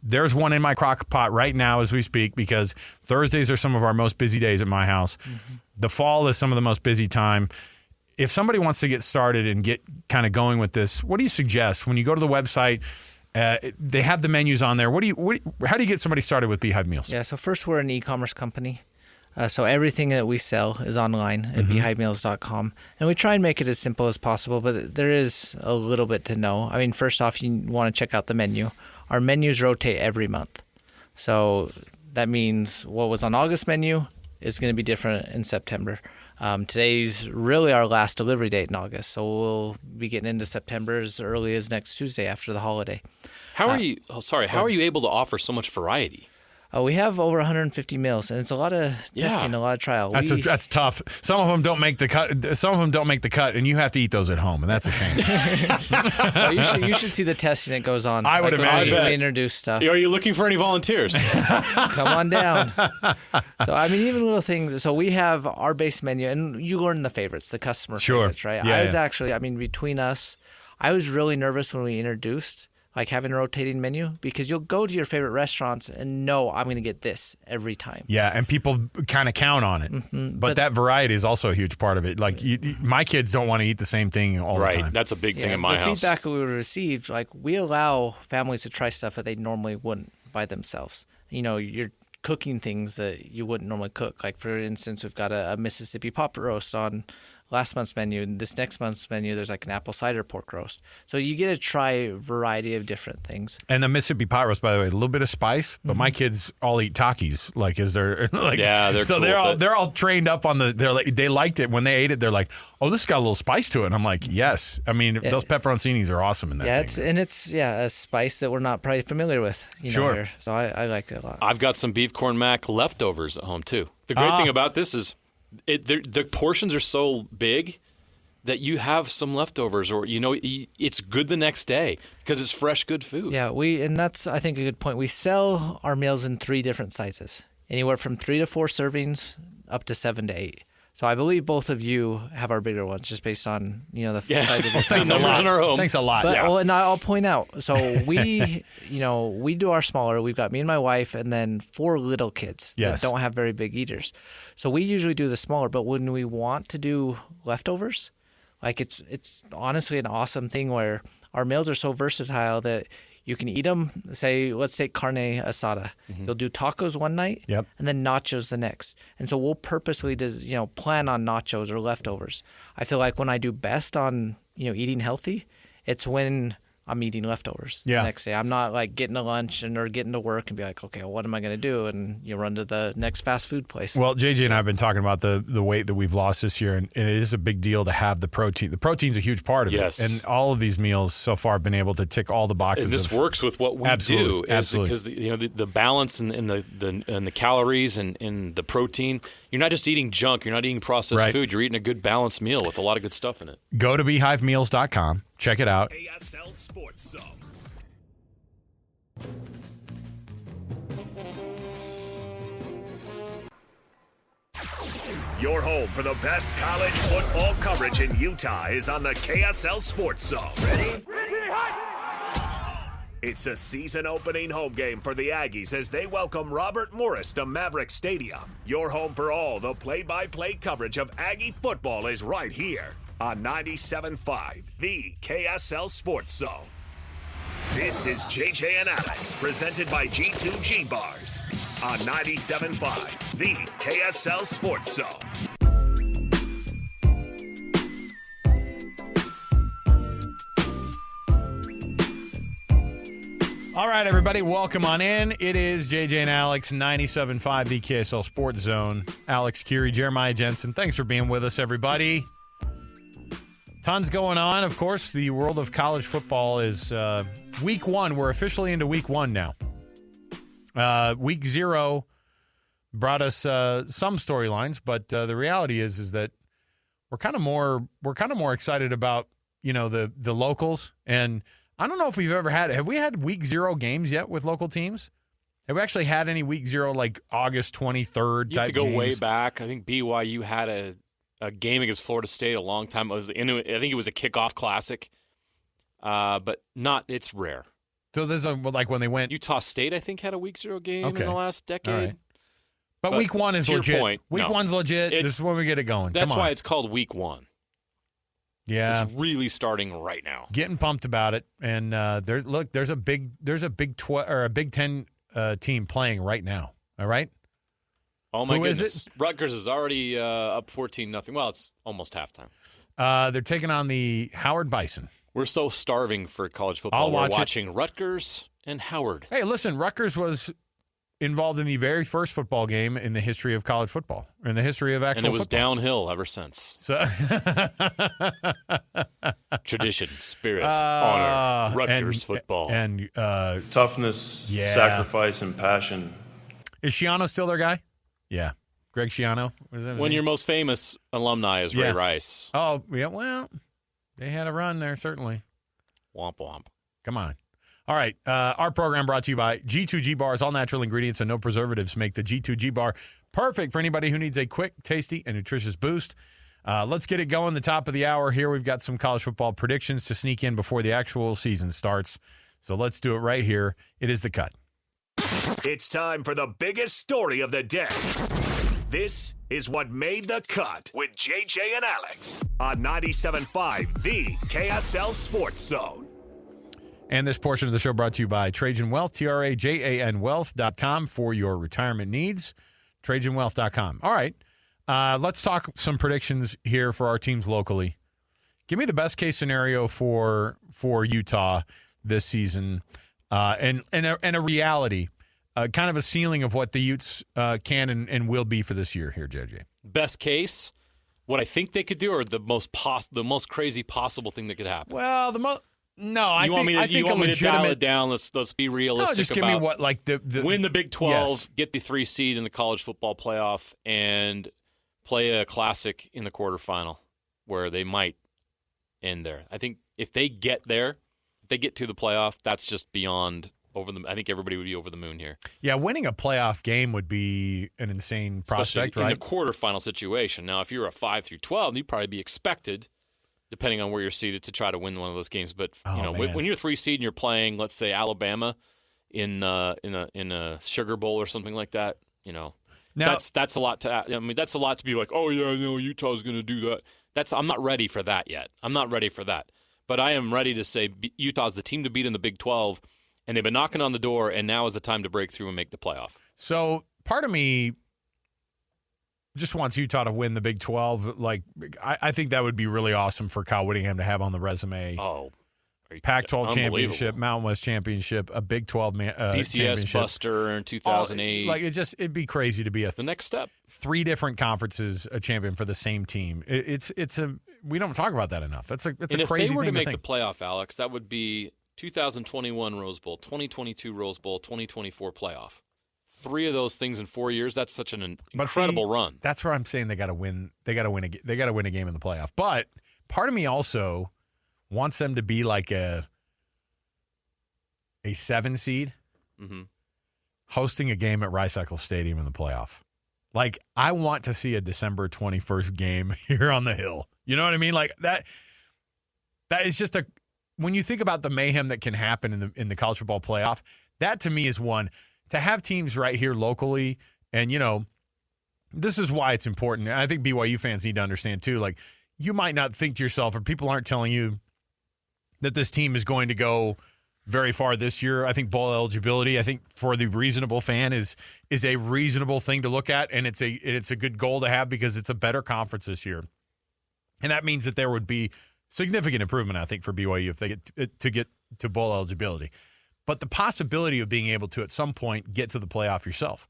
there's one in my crock pot right now as we speak because Thursdays are some of our most busy days at my house. Mm-hmm. The fall is some of the most busy time. If somebody wants to get started and get kind of going with this, what do you suggest? When you go to the website, they have the menus on there. How do you get somebody started with Beehive Meals? Yeah, so first we're an e-commerce company. So everything that we sell is online at beehivemeals.com. And we try and make it as simple as possible, but there is a little bit to know. I mean, first off, you want to check out the menu. Our menus rotate every month. So that means what was on August menu is going to be different in September. Today's really our last delivery date in August, so we'll be getting into September as early as next Tuesday after the holiday. How are you? How are you able to offer so much variety? We have over 150 meals, and it's a lot of testing, a lot of trial. That's tough. Some of them don't make the cut. Some of them don't make the cut, and you have to eat those at home, and that's a shame. Well, you should see the testing that goes on. I would imagine. When we introduce stuff. Are you looking for any volunteers? Come on down. So I mean, even little things. So we have our base menu, and you learn the favorites, the customer favorites, right? Yeah, I was actually, between us, I was really nervous when we introduced. Like having a rotating menu, because you'll go to your favorite restaurants and know I'm going to get this every time. Yeah, and people kind of count on it. Mm-hmm. But that variety is also a huge part of it. Like my kids don't want to eat the same thing all the time. Right, that's a big thing in my house. The feedback we received, like we allow families to try stuff that they normally wouldn't by themselves. You know, you're cooking things that you wouldn't normally cook. Like for instance, we've got a Mississippi pot roast on last month's menu, and this next month's menu, there's like an apple cider pork roast. So you get to try a variety of different things. And the Mississippi pot roast, by the way, a little bit of spice, but my kids all eat Takis. Like, is there like? Yeah, they're so cool they're all trained up on the. They liked it when they ate it. They're like, oh, this has got a little spice to it. And I'm like, yes. I mean, those pepperoncinis are awesome in that. Yeah, it's a spice that we're not probably familiar with. Sure. Here. So I liked it a lot. I've got some beef corn mac leftovers at home too. The great thing about this is, the portions are so big that you have some leftovers, or it's good the next day because it's fresh, good food. Yeah, and that's I think a good point. We sell our meals in 3 different sizes, anywhere from 3 to 4 servings up to 7 to 8. So I believe both of you have our bigger ones, just based on the size of the numbers in our home. Thanks a lot. But, and I'll point out, so we we do our smaller. We've got me and my wife, and then 4 little kids that don't have very big eaters. So we usually do the smaller. But when we want to do leftovers, like it's honestly an awesome thing where our meals are so versatile that you can eat them. Say, let's take carne asada. Mm-hmm. You'll do tacos one night, and then nachos the next. And so we'll purposely plan on nachos or leftovers. I feel like when I do best on eating healthy, it's when I'm eating leftovers Yeah. the next day. I'm not like getting to lunch or getting to work and be like, okay, well, what am I going to do? And you run to the next fast food place. Well, JJ and I have been talking about the weight that we've lost this year, and it is a big deal to have the protein. The protein's a huge part of it. And all of these meals so far have been able to tick all the boxes. And this works with what we do. Because the balance and the calories and the protein, you're not just eating junk. You're not eating processed food. You're eating a good balanced meal with a lot of good stuff in it. Go to beehivemeals.com. Check it out. KSL Sports Zone. Your home for the best college football coverage in Utah is on the KSL Sports Zone. Ready? It's a season-opening home game for the Aggies as they welcome Robert Morris to Maverick Stadium. Your home for all the play-by-play coverage of Aggie football is right here on 97.5, the KSL Sports Zone. This is JJ and Alex, presented by G2G Bars on 97.5, the KSL Sports Zone. All right, everybody, welcome on in. It is JJ and Alex, 97.5, the KSL Sports Zone. Alex Curie, Jeremiah Jensen, thanks for being with us, everybody. Tons going on. Of course, the world of college football is week one. We're officially into week one now. Week 0 brought us some storylines, but the reality is that we're kind of more excited about, the locals. And I don't know if we've ever have we had week 0 games yet with local teams? Have we actually had any week 0 like August 23rd? You have to go games? way back. I think BYU had a game against Florida State a long time. I think it was a kickoff classic, but it's rare. So this is like when they went. Utah State, I think, had a week 0 game in the last decade. All right. But week 1 is legit. Point, week 1's legit. This is when we get it going. That's why it's called week 1. Yeah, it's really starting right now. Getting pumped about it, and there's a Big 10 team playing right now. All right. Oh my Who goodness! is it? Rutgers is already up 14-0. Well, it's almost halftime. They're taking on the Howard Bison. We're so starving for college football. We're watching Rutgers and Howard. Hey, listen, Rutgers was involved in the very first football game in the history of college football, in the history of actual football. And it was downhill ever since. So tradition, spirit, honor, Rutgers football. And toughness, sacrifice, and passion. Is Schiano still their guy? Yeah. Greg Schiano. When your most famous alumni is Ray Rice. Oh, yeah, well, they had a run there, certainly. Womp womp. Come on. All right, our program brought to you by G2G Bars. All natural ingredients and no preservatives make the G2G Bar perfect for anybody who needs a quick, tasty, and nutritious boost. Let's get it going. The top of the hour here. We've got some college football predictions to sneak in before the actual season starts. So let's do it right here. It is The Cut. It's time for the biggest story of the day. This is what made the cut with JJ and Alex on 97.5, the KSL Sports Zone. And this portion of the show brought to you by Trajan Wealth, TRAJAN Wealth.com for your retirement needs. TrajanWealth.com. All right, let's talk some predictions here for our teams locally. Give me the best case scenario for Utah this season, and a reality, kind of a ceiling of what the Utes can and will be for this year here, JJ. Best case, what I think they could do, or the most crazy possible thing that could happen. Well, I think you want me to dial it down? Let's be realistic. No, just give me what win the Big 12, yes. Get the 3 seed in the college football playoff, and play a classic in the quarterfinal where they might end there. I think if they get there, if they get to the playoff, that's just beyond I think everybody would be over the moon here. Yeah, winning a playoff game would be an insane prospect, especially right? in the quarterfinal situation. Now, if you're a 5 through 12, you'd probably be expected, depending on where you're seated, to try to win one of those games. But when you're 3 seed and you're playing, let's say Alabama in a Sugar Bowl or something like that, now, that's a lot to. I mean, that's a lot to be like, oh yeah, no, Utah's going to do that. I'm not ready for that yet. I'm not ready for that. But I am ready to say Utah's the team to beat in the Big 12, and they've been knocking on the door, and now is the time to break through and make the playoff. So part of me just wants Utah to win the Big 12. Like, I think that would be really awesome for Kyle Whittingham to have on the resume. Oh, Pac-12 championship, Unbelievable. Mountain West championship, a Big 12 BCS championship. Buster in 2008. It'd be crazy to be the next step. 3 different conferences a champion for the same team. We don't talk about that enough. It's a crazy thing. And if they were to make think. the playoff, Alex, that would be 2021 Rose Bowl, 2022 Rose Bowl, 2024 playoff. 3 of those things in 4 years. That's such an incredible run. That's where I'm saying they got to win. They got to win a game in the playoff. But part of me also wants them to be like a 7 seed hosting a game at Rice Eccles Stadium in the playoff. Like, I want to see a December 21st game here on the Hill. You know what I mean? Like that is just when you think about the mayhem that can happen in the college football playoff, that to me is one to have teams right here locally. And, this is why it's important. And I think BYU fans need to understand too, like, you might not think to yourself, or people aren't telling you that this team is going to go very far this year. I think bowl eligibility, I think for the reasonable fan is a reasonable thing to look at, and it's a good goal to have because it's a better conference this year. And that means that there would be significant improvement, I think, for BYU if they get to bowl eligibility. But the possibility of being able to at some point get to the playoff yourself,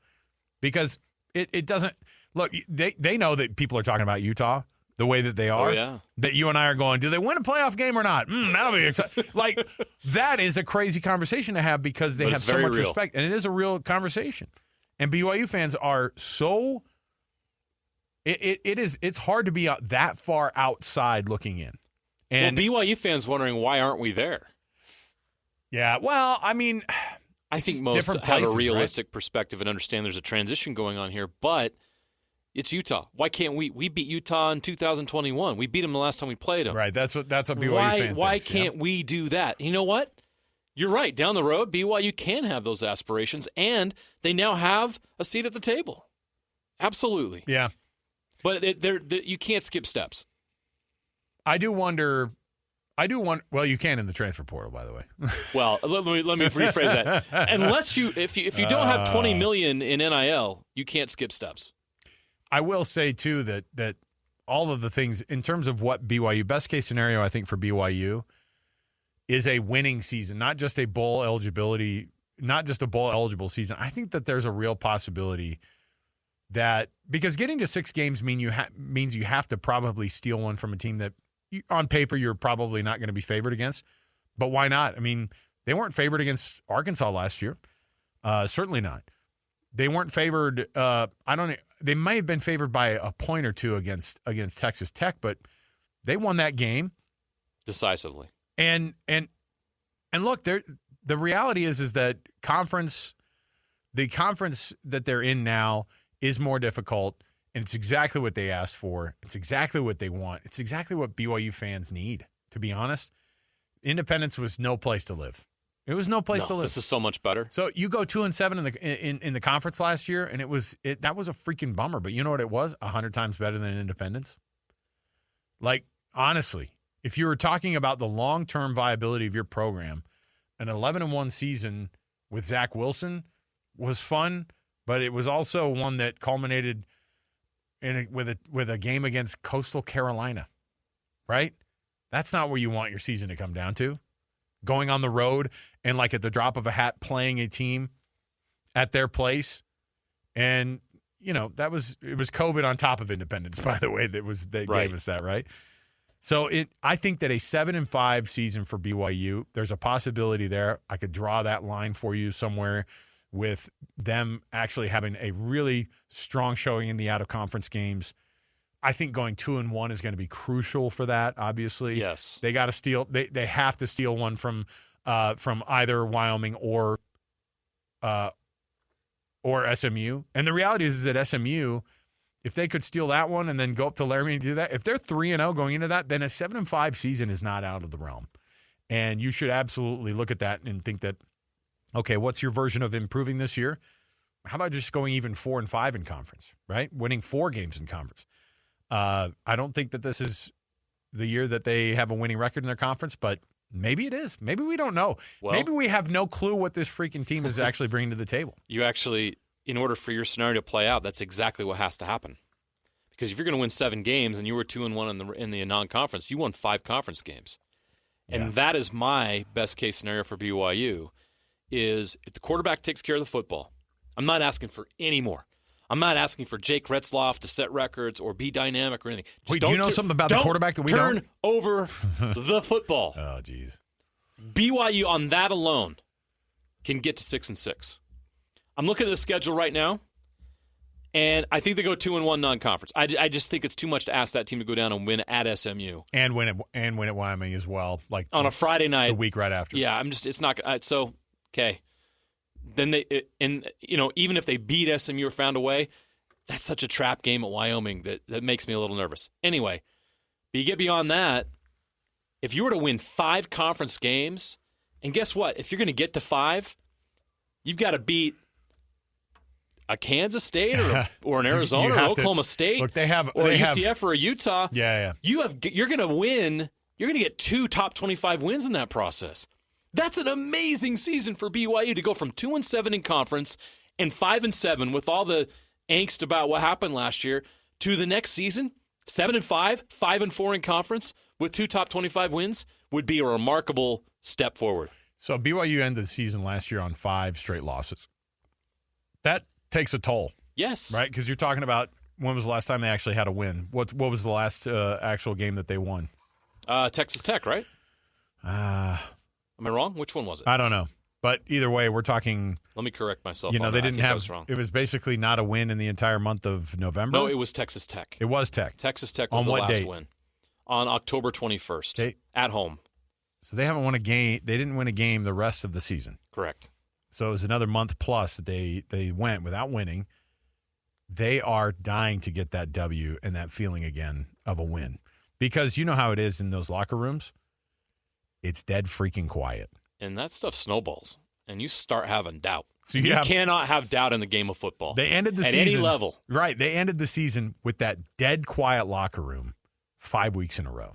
because it doesn't look, they know that people are talking about Utah the way that they are, that you and I are going, do they win a playoff game or not? That'll be exciting. Like, that is a crazy conversation to have because they have so much respect, and it is a real conversation. And BYU fans are so it's hard to be that far outside looking in. And BYU fans wondering, why aren't we there? Yeah, well, I mean, I think most have a realistic perspective and understand there's a transition going on here, but it's Utah. Why can't we? We beat Utah in 2021. We beat them the last time we played them. Right. That's what BYU fan thinks. Why can't we do that? You know what? You're right. Down the road, BYU can have those aspirations, and they now have a seat at the table. Absolutely. Yeah. But you can't skip steps. I do wonder. Well, you can in the transfer portal, by the way. Well, let me rephrase that. Unless if you don't have $20 million in NIL, you can't skip steps. I will say too that all of the things in terms of what BYU best case scenario, I think for BYU is a winning season, not just a bowl eligibility, not just a bowl eligible season. I think that there's a real possibility that because getting to 6 games means you have to probably steal one from a team that on paper you're probably not going to be favored against. But why not? I mean, they weren't favored against Arkansas last year. Certainly not. They weren't favored. They may have been favored by a point or two against Texas Tech, but they won that game decisively. And look, the reality is that the conference that they're in now is more difficult, and it's exactly what they asked for. It's exactly what they want. It's exactly what BYU fans need. To be honest, Independence was no place to live. It was no place to live. This is so much better. So you go 2-7 in the conference last year, and that was a freaking bummer. But you know what it was? 100 times better than Independence. Like, honestly, if you were talking about the long-term viability of your program, an 11-1 season with Zach Wilson was fun, but it was also one that culminated with a game against Coastal Carolina, right? That's not where you want your season to come down to. Going on the road and like at the drop of a hat playing a team at their place. And, it was COVID on top of Independence, by the way, gave us that, right? So I think that a 7-5 season for BYU, there's a possibility there. I could draw that line for you somewhere with them actually having a really strong showing in the out-of-conference games. I think going 2-1 is going to be crucial for that. Obviously, yes, they got to steal. They have to steal one from either Wyoming or SMU. And the reality is that SMU, if they could steal that one and then go up to Laramie and do that, if they're 3-0 going into that, then a 7-5 season is not out of the realm. And you should absolutely look at that and think that, okay, what's your version of improving this year? How about just going even 4-5 in conference, right? Winning 4 games in conference. I don't think that this is the year that they have a winning record in their conference, but maybe it is. Maybe we don't know. Well, maybe we have no clue what this freaking team is actually bringing to the table. You actually, in order for your scenario to play out, that's exactly what has to happen. Because if you're going to win 7 games and you were 2-1 in the non-conference, you won 5 conference games. And that is my best case scenario for BYU is if the quarterback takes care of the football. I'm not asking for any more. I'm not asking for Jake Retzloff to set records or be dynamic or anything. Wait, do you know something about the quarterback that we don't? Turn over the football. Oh, jeez. BYU on that alone can get to 6-6. I'm looking at the schedule right now, and I think they go 2-1 non-conference. I just think it's too much to ask that team to go down and win at SMU and win at Wyoming as well, like on a Friday night, the week right after. Yeah, it's not so okay. Then even if they beat SMU or found a way, that's such a trap game at Wyoming that makes me a little nervous. Anyway, but you get beyond that, if you were to win 5 conference games, and guess what? If you're going to get to 5, you've got to beat a Kansas State or an Arizona or Oklahoma State or a UCF or a Utah. Yeah. You're going to win. You're going to get 2 top 25 wins in that process. That's an amazing season for BYU to go from 2-7 in conference and 5-7 with all the angst about what happened last year to the next season, 7-5, 5-4 in conference with 2 top 25 wins would be a remarkable step forward. So BYU ended the season last year on 5 straight losses. That takes a toll. Yes. Right? Because you're talking about when was the last time they actually had a win? What was the last actual game that they won? Texas Tech, right? Am I wrong? Which one was it? I don't know. But either way, we're talking. Let me correct myself. They didn't I think have. I was wrong. It was basically not a win in the entire month of November. No, it was Texas Tech. It was Tech. Texas Tech was on the what last date? win on October 21st at home. So they haven't won a game. They didn't win a game the rest of the season. Correct. So it was another month plus that they went without winning. They are dying to get that W and that feeling again of a win, because you know how it is in those locker rooms. It's dead freaking quiet. And that stuff snowballs, and you start having doubt. So you cannot have doubt in the game of football. They ended the season at any level. Right. They ended the season with that dead quiet locker room 5 weeks in a row.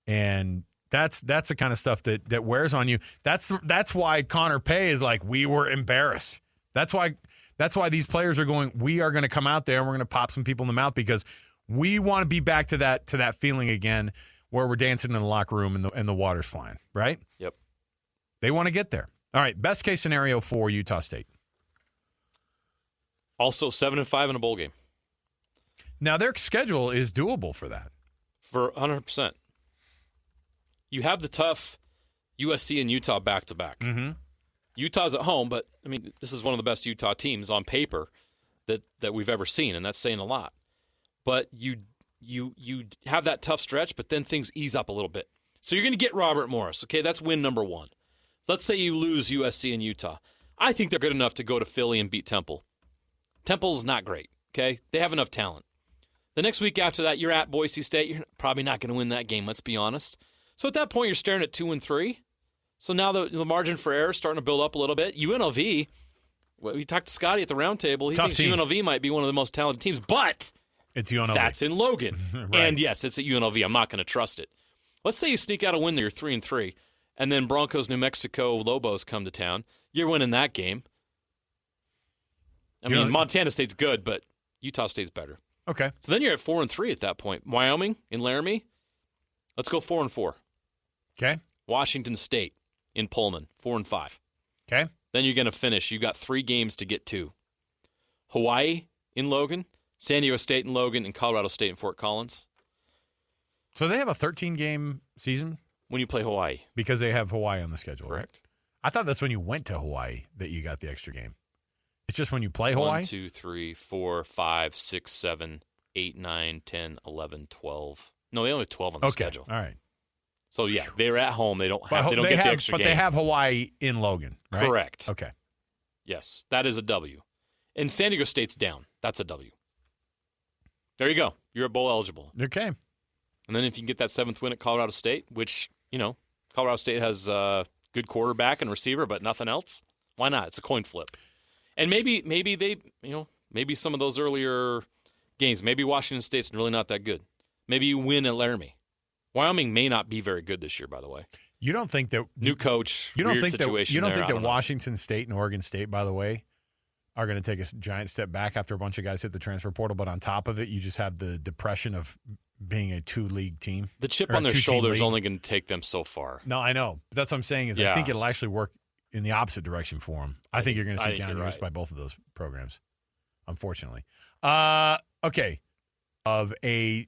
And that's the kind of stuff that wears on you. That's why Connor Pay is like, we were embarrassed. That's why these players are going, we are going to come out there and we're going to pop some people in the mouth, because we want to be back to that feeling again where we're dancing in the locker room and the water's flying, right? Yep. They want to get there. All right, best case scenario for Utah State. Also 7-5 in a bowl game. Now, their schedule is doable for that. For 100%. You have the tough USC and Utah back-to-back. Mm-hmm. Utah's at home, but, I mean, this is one of the best Utah teams on paper that we've ever seen, and that's saying a lot. But you have that tough stretch, but then things ease up a little bit. So you're going to get Robert Morris. Okay, that's win number 1. Let's say you lose USC and Utah. I think they're good enough to go to Philly and beat Temple. Temple's not great, okay? They have enough talent. The next week after that, you're at Boise State. You're probably not going to win that game, let's be honest. So at that point, you're staring at 2-3. So now the margin for error is starting to build up a little bit. UNLV, we talked to Scotty at the round table. He thinks UNLV might be one of the most talented teams, but it's UNLV. That's in Logan. Right. And yes, it's at UNLV. I'm not going to trust it. Let's say you sneak out a win there, you're 3-3, and then Broncos, New Mexico, Lobos come to town. You're winning that game. I mean, Montana State's good, but Utah State's better. Okay. So then you're at 4-3 at that point. Wyoming in Laramie, let's go 4-4. Okay. Washington State in Pullman, 4-5. Okay. Then you're going to finish. You got 3 games to get to. Hawaii in Logan, San Diego State in Logan, and Colorado State in Fort Collins. So they have a 13-game season? When you play Hawaii. Because they have Hawaii on the schedule. Correct. Right? I thought that's when you went to Hawaii that you got the extra game. It's just when you play Hawaii? 1, 2, 3, 4, 5, 6, 7, 8, 9, 10, 11, 12. No, they only have 12 on the schedule. All right. So, yeah, they're at home. They don't get the extra game. But they have Hawaii in Logan, right? Correct. Okay. Yes, that is a W. And San Diego State's down. That's a W. There you go. You're bowl eligible. Okay. And then if you can get that 7th win at Colorado State, which, Colorado State has a good quarterback and receiver, but nothing else, why not? It's a coin flip. And maybe they, maybe some of those earlier games, maybe Washington State's really not that good. Maybe you win at Laramie. Wyoming may not be very good this year, by the way. You don't think that new coach, you don't weird think situation that you don't there, think that Washington State and Oregon State, by the way, are going to take a giant step back after a bunch of guys hit the transfer portal. But on top of it, you just have the depression of being a 2-league team. The chip on their shoulder is only going to take them so far. No, I know. But that's what I'm saying is I think it'll actually work in the opposite direction for them. I think you're going to see downgrades by both of those programs, unfortunately. Okay. Of a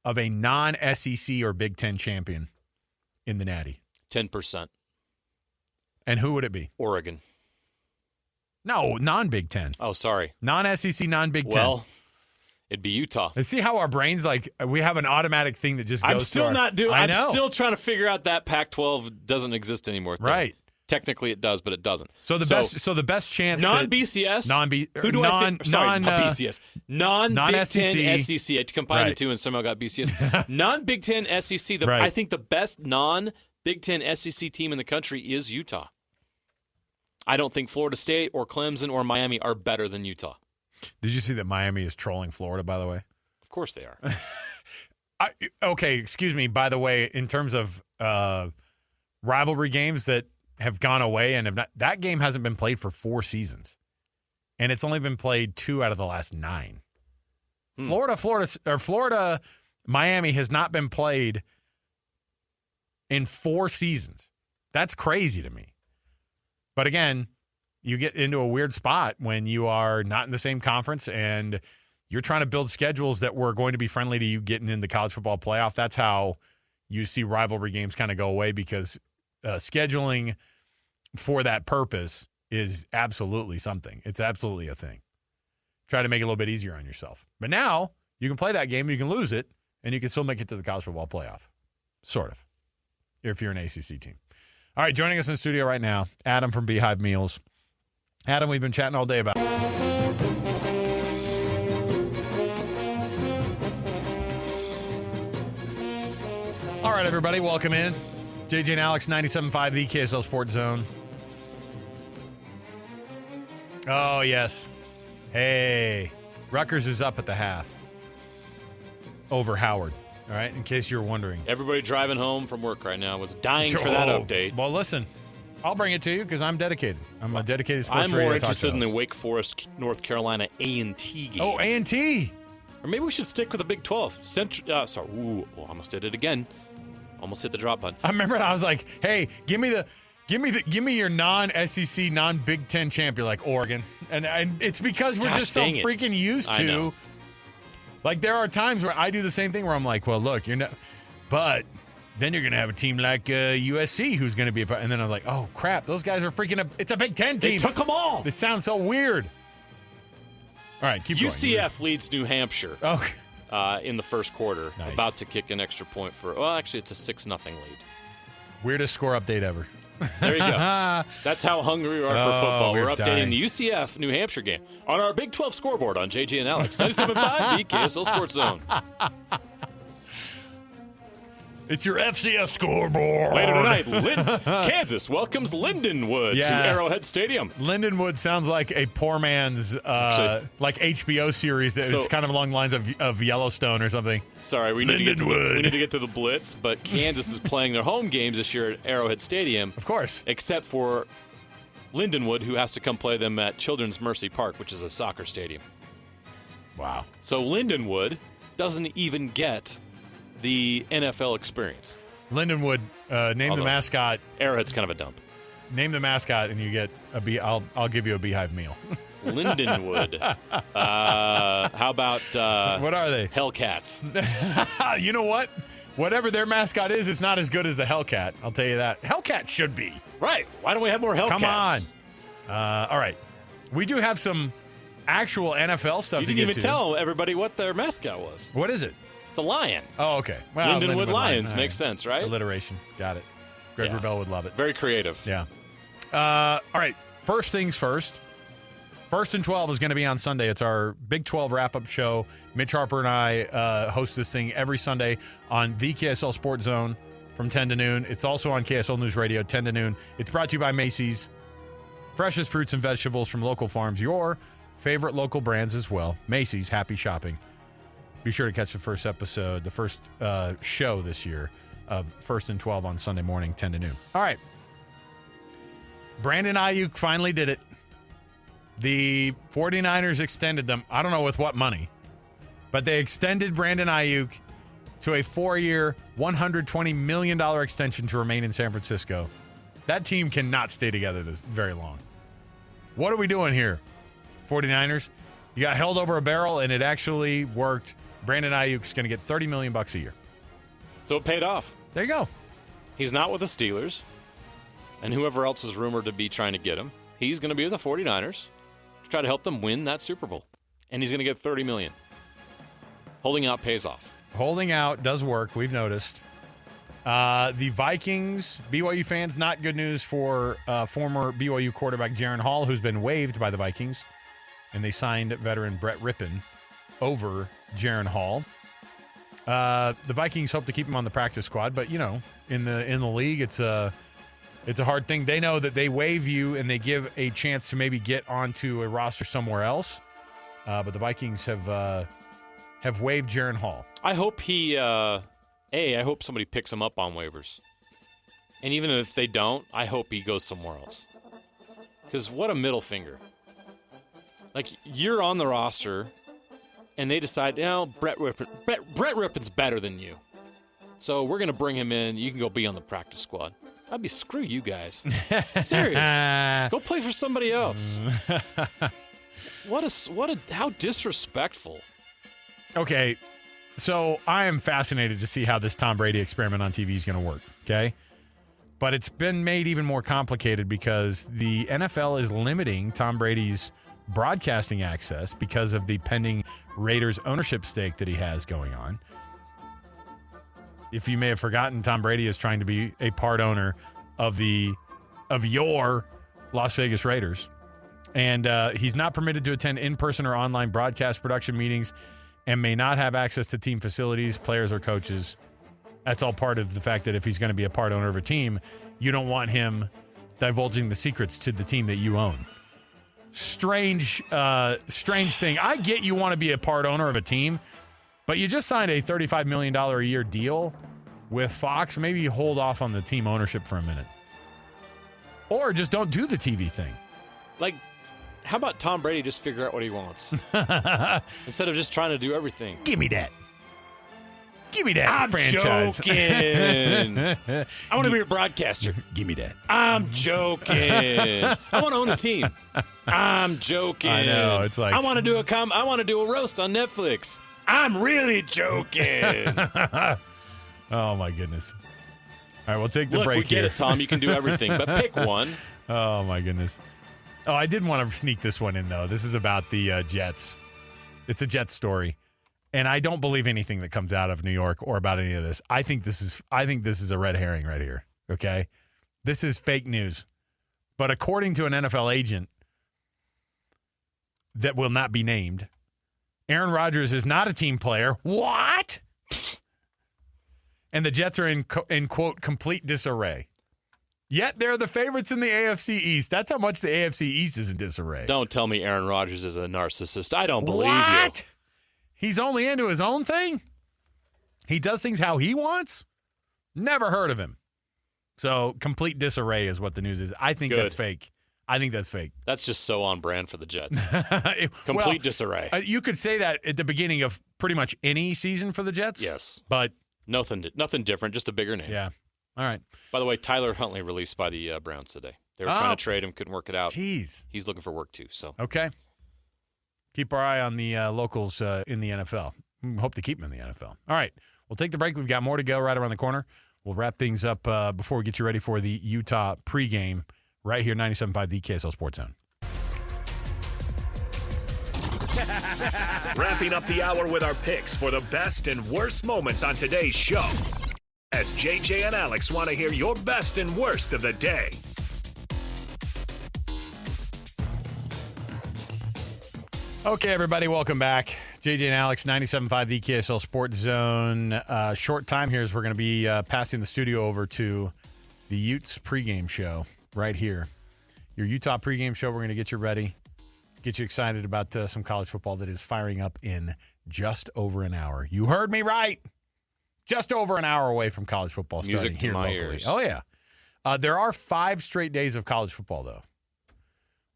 non-SEC or Big Ten champion in the Natty. 10%. And who would it be? Oregon. No, non-Big Ten. Oh, sorry. Non-SEC, non-Big Ten. Well, it'd be Utah. And see how our brains, we have an automatic thing that just goes I'm still trying to figure out that Pac-12 doesn't exist anymore thing. Right. Technically it does, but it doesn't. So the best chance non-BCS. Who do I think? Sorry, not BCS. Non-Big Ten SEC. I combined the two and somehow got BCS. Non-Big Ten SEC. I think the best non-Big Ten SEC team in the country is Utah. I don't think Florida State or Clemson or Miami are better than Utah. Did you see that Miami is trolling Florida, by the way? Of course they are. Okay, excuse me. By the way, in terms of rivalry games that have gone away and that game hasn't been played for 4 seasons. And it's only been played 2 out of the last 9. Florida, Miami has not been played in 4 seasons. That's crazy to me. But again, you get into a weird spot when you are not in the same conference and you're trying to build schedules that were going to be friendly to you getting in the college football playoff. That's how you see rivalry games kind of go away because scheduling for that purpose is absolutely something. It's absolutely a thing. Try to make it a little bit easier on yourself. But now you can play that game, you can lose it, and you can still make it to the college football playoff. Sort of. If you're an ACC team. All right, joining us in the studio right now, Adam from Beehive Meals. Adam, we've been chatting all day about All right, everybody, welcome in. JJ and Alex, 97.5, the KSL Sports Zone. Oh, yes. Hey, Rutgers is up at the half over Howard. All right, in case you're wondering. Everybody driving home from work right now was dying for that update. Well, listen, I'll bring it to you because I'm dedicated. I'm a dedicated sports I'm radio more interested in talk the Wake Forest, North Carolina A&T game. Oh, A&T. Or maybe we should stick with the Big 12. Almost did it again. Almost hit the drop button. I remember I was like, "Hey, give me your non-SEC, non-Big Ten champion like Oregon," and it's because we're just so freaking used to. Like there are times where I do the same thing where I'm like, "Well, look, you're not," but then you're gonna have a team like USC who's gonna be a part, and then I'm like, "Oh crap, those guys are freaking! It's a Big Ten team. They took them all. This sounds so weird." All right, keep going. UCF leads New Hampshire. Okay. In the first quarter, Nice. about to kick an extra point actually it's a 6-0 lead. Weirdest score update ever. There you go. That's how hungry we are for football. We're updating dying. the UCF New Hampshire game on our Big 12 scoreboard on JJ and Alex. 97.5, the KSL Sports Zone. It's your FCS scoreboard. Later tonight, Kansas welcomes Lindenwood to Arrowhead Stadium. Lindenwood sounds like a poor man's like HBO series that is kind of along the lines of Yellowstone or something. Sorry, we need to get to the Blitz, but Kansas is playing their home games this year at Arrowhead Stadium. Of course. Except for Lindenwood, who has to come play them at Children's Mercy Park, which is a soccer stadium. Wow. So Lindenwood doesn't even get the NFL experience. Lindenwood, name the mascot. Arrowhead's kind of a dump. Name the mascot, and you get I'll give you a Beehive meal. Lindenwood. How about what are they? Hellcats. You know what? Whatever their mascot is, it's not as good as the Hellcat. I'll tell you that. Hellcat should be. Right. Why don't we have more Hellcats? Come on. All right. We do have some actual NFL stuff to get to. You didn't even tell everybody what their mascot was. What is it? It's a lion. Oh, okay. Well, Lindenwood Lions makes sense, right? Alliteration. Got it. Greg Wrubell would love it. Very creative. Yeah. All right. First things first. First and 12 is going to be on Sunday. It's our Big 12 wrap-up show. Mitch Harper and I host this thing every Sunday on the KSL Sports Zone from 10 to noon. It's also on KSL News Radio, 10 to noon. It's brought to you by Macy's. Freshest fruits and vegetables from local farms. Your favorite local brands as well. Macy's. Happy shopping. Be sure to catch the first episode, the first show this year of First and 12 on Sunday morning, 10 to noon. All right. Brandon Ayiuk finally did it. The 49ers extended them. I don't know with what money, but they extended Brandon Ayiuk to a 4-year, $120 million extension to remain in San Francisco. That team cannot stay together this very long. What are we doing here, 49ers? You got held over a barrel, and it actually worked. Brandon Ayuk's going to get $30 million a year. So it paid off. There you go. He's not with the Steelers, and whoever else is rumored to be trying to get him. He's going to be with the 49ers to try to help them win that Super Bowl. And he's going to get $30 million. Holding out pays off. Holding out does work. We've noticed. The Vikings, BYU fans, not good news for former BYU quarterback Jaren Hall, who's been waived by the Vikings. And they signed veteran Brett Rippon over Jaren Hall. The Vikings hope to keep him on the practice squad, but, you know, in the league, it's a hard thing. They know that they waive you and they give a chance to maybe get onto a roster somewhere else. But the Vikings have waived Jaren Hall. I hope I hope somebody picks him up on waivers. And even if they don't, I hope he goes somewhere else. Because what a middle finger. Like, you're on the roster, and they decide, Brett Rippon's better than you. So we're going to bring him in. You can go be on the practice squad. I'd be, screw you guys. Serious. Go play for somebody else. How disrespectful. Okay, so I am fascinated to see how this Tom Brady experiment on TV is going to work, okay? But it's been made even more complicated because the NFL is limiting Tom Brady's broadcasting access because of the pending Raiders ownership stake that he has going on. If you may have forgotten, Tom Brady is trying to be a part owner of your Las Vegas Raiders. And he's not permitted to attend in-person or online broadcast production meetings and may not have access to team facilities, players, or coaches. That's all part of the fact that if he's going to be a part owner of a team, you don't want him divulging the secrets to the team that you own. Strange thing. I get you want to be a part owner of a team, but you just signed a $35 million a year deal with Fox. Maybe you hold off on the team ownership for a minute. Or just don't do the TV thing. Like, how about Tom Brady just figure out what he wants? Instead of just trying to do everything. Give me that. Give me that I'm franchise. joking. I want to be a broadcaster. Give me that. I'm joking. I want to own a team. I'm joking. I know. It's like I want to do a roast on Netflix. I'm really joking. Oh my goodness. All right, we'll take the break we get here. it, Tom. You can do everything, but pick one. Oh my goodness. Oh, I did want to sneak this one in though. This is about the Jets. It's a Jets story. And I don't believe anything that comes out of New York or about any of this. I think this is a red herring right here. Okay? This is fake news. But according to an NFL agent that will not be named, Aaron Rodgers is not a team player. What? And the Jets are in quote complete disarray. Yet they're the favorites in the AFC East. That's how much the AFC East is in disarray. Don't tell me Aaron Rodgers is a narcissist. I don't believe what? you. He's only into his own thing? He does things how he wants? Never heard of him. So complete disarray is what the news is. I think that's fake. That's just so on brand for the Jets. Complete disarray. You could say that at the beginning of pretty much any season for the Jets. Yes. But nothing different, just a bigger name. Yeah. All right. By the way, Tyler Huntley released by the Browns today. They were trying to trade him, couldn't work it out. Jeez. He's looking for work too. So okay. Keep our eye on the locals in the NFL. Hope to keep them in the NFL. All right. We'll take the break. We've got more to go right around the corner. We'll wrap things up before we get you ready for the Utah pregame right here, 97.5 the KSL Sports Zone. Wrapping up the hour with our picks for the best and worst moments on today's show. As JJ and Alex want to hear your best and worst of the day. Okay, everybody, welcome back. JJ and Alex, 97.5 the KSL Sports Zone. Short time here as we're going to be passing the studio over to the Utes pregame show right here. Your Utah pregame show. We're going to get you ready, get you excited about some college football that is firing up in just over an hour. You heard me right. Just over an hour away from college football starting Music to here my locally. ears. Oh, yeah. There are 5 straight days of college football, though,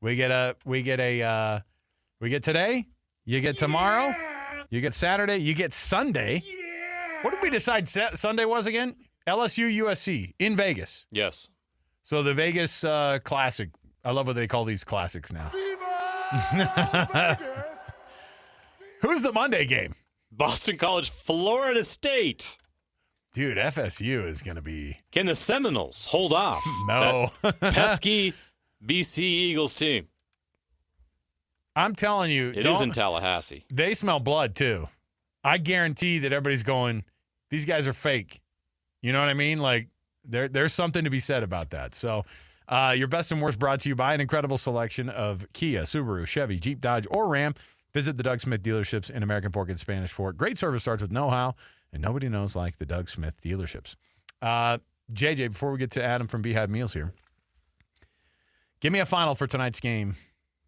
We get today. You get tomorrow. You get Saturday. You get Sunday. What did we decide Sunday was again? LSU USC in Vegas. Yes. So the Vegas Classic. I love what they call these classics now. Who's the Monday game? Boston College, Florida State. Dude, FSU is going to be... Can the Seminoles hold off No. that pesky BC Eagles team? I'm telling you. It is in Tallahassee. They smell blood, too. I guarantee that everybody's going, these guys are fake. You know what I mean? Like, there's something to be said about that. So, your best and worst brought to you by an incredible selection of Kia, Subaru, Chevy, Jeep, Dodge, or Ram. Visit the Doug Smith dealerships in American Fork and Spanish Fork. Great service starts with know-how, and nobody knows like the Doug Smith dealerships. JJ, before we get to Adam from Beehive Meals here, give me a final for tonight's game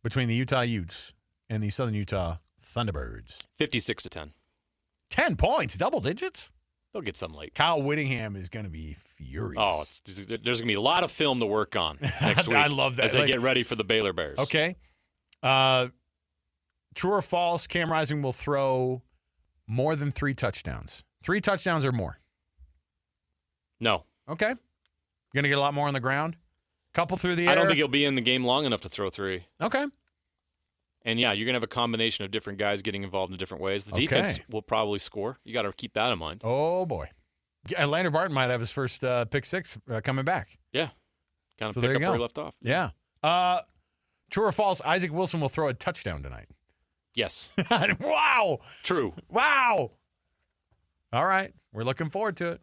between the Utah Utes and the Southern Utah Thunderbirds. 56-10. 10 points, double digits? They'll get some late. Kyle Whittingham is going to be furious. Oh, there's going to be a lot of film to work on next week. I love that. As they get ready for the Baylor Bears. Okay. True or false, Cam Rising will throw more than 3 touchdowns. 3 touchdowns or more? No. Okay. You're going to get a lot more on the ground? Couple through the air? I don't think he'll be in the game long enough to throw 3. Okay. And, yeah, you're going to have a combination of different guys getting involved in different ways. The defense will probably score. You got to keep that in mind. Oh, boy. And Landry Barton might have his first pick 6 coming back. Yeah. Kind of So pick there up you where go. he left off. Yeah. True or false, Isaac Wilson will throw a touchdown tonight. Yes. Wow. True. Wow. All right. We're looking forward to it.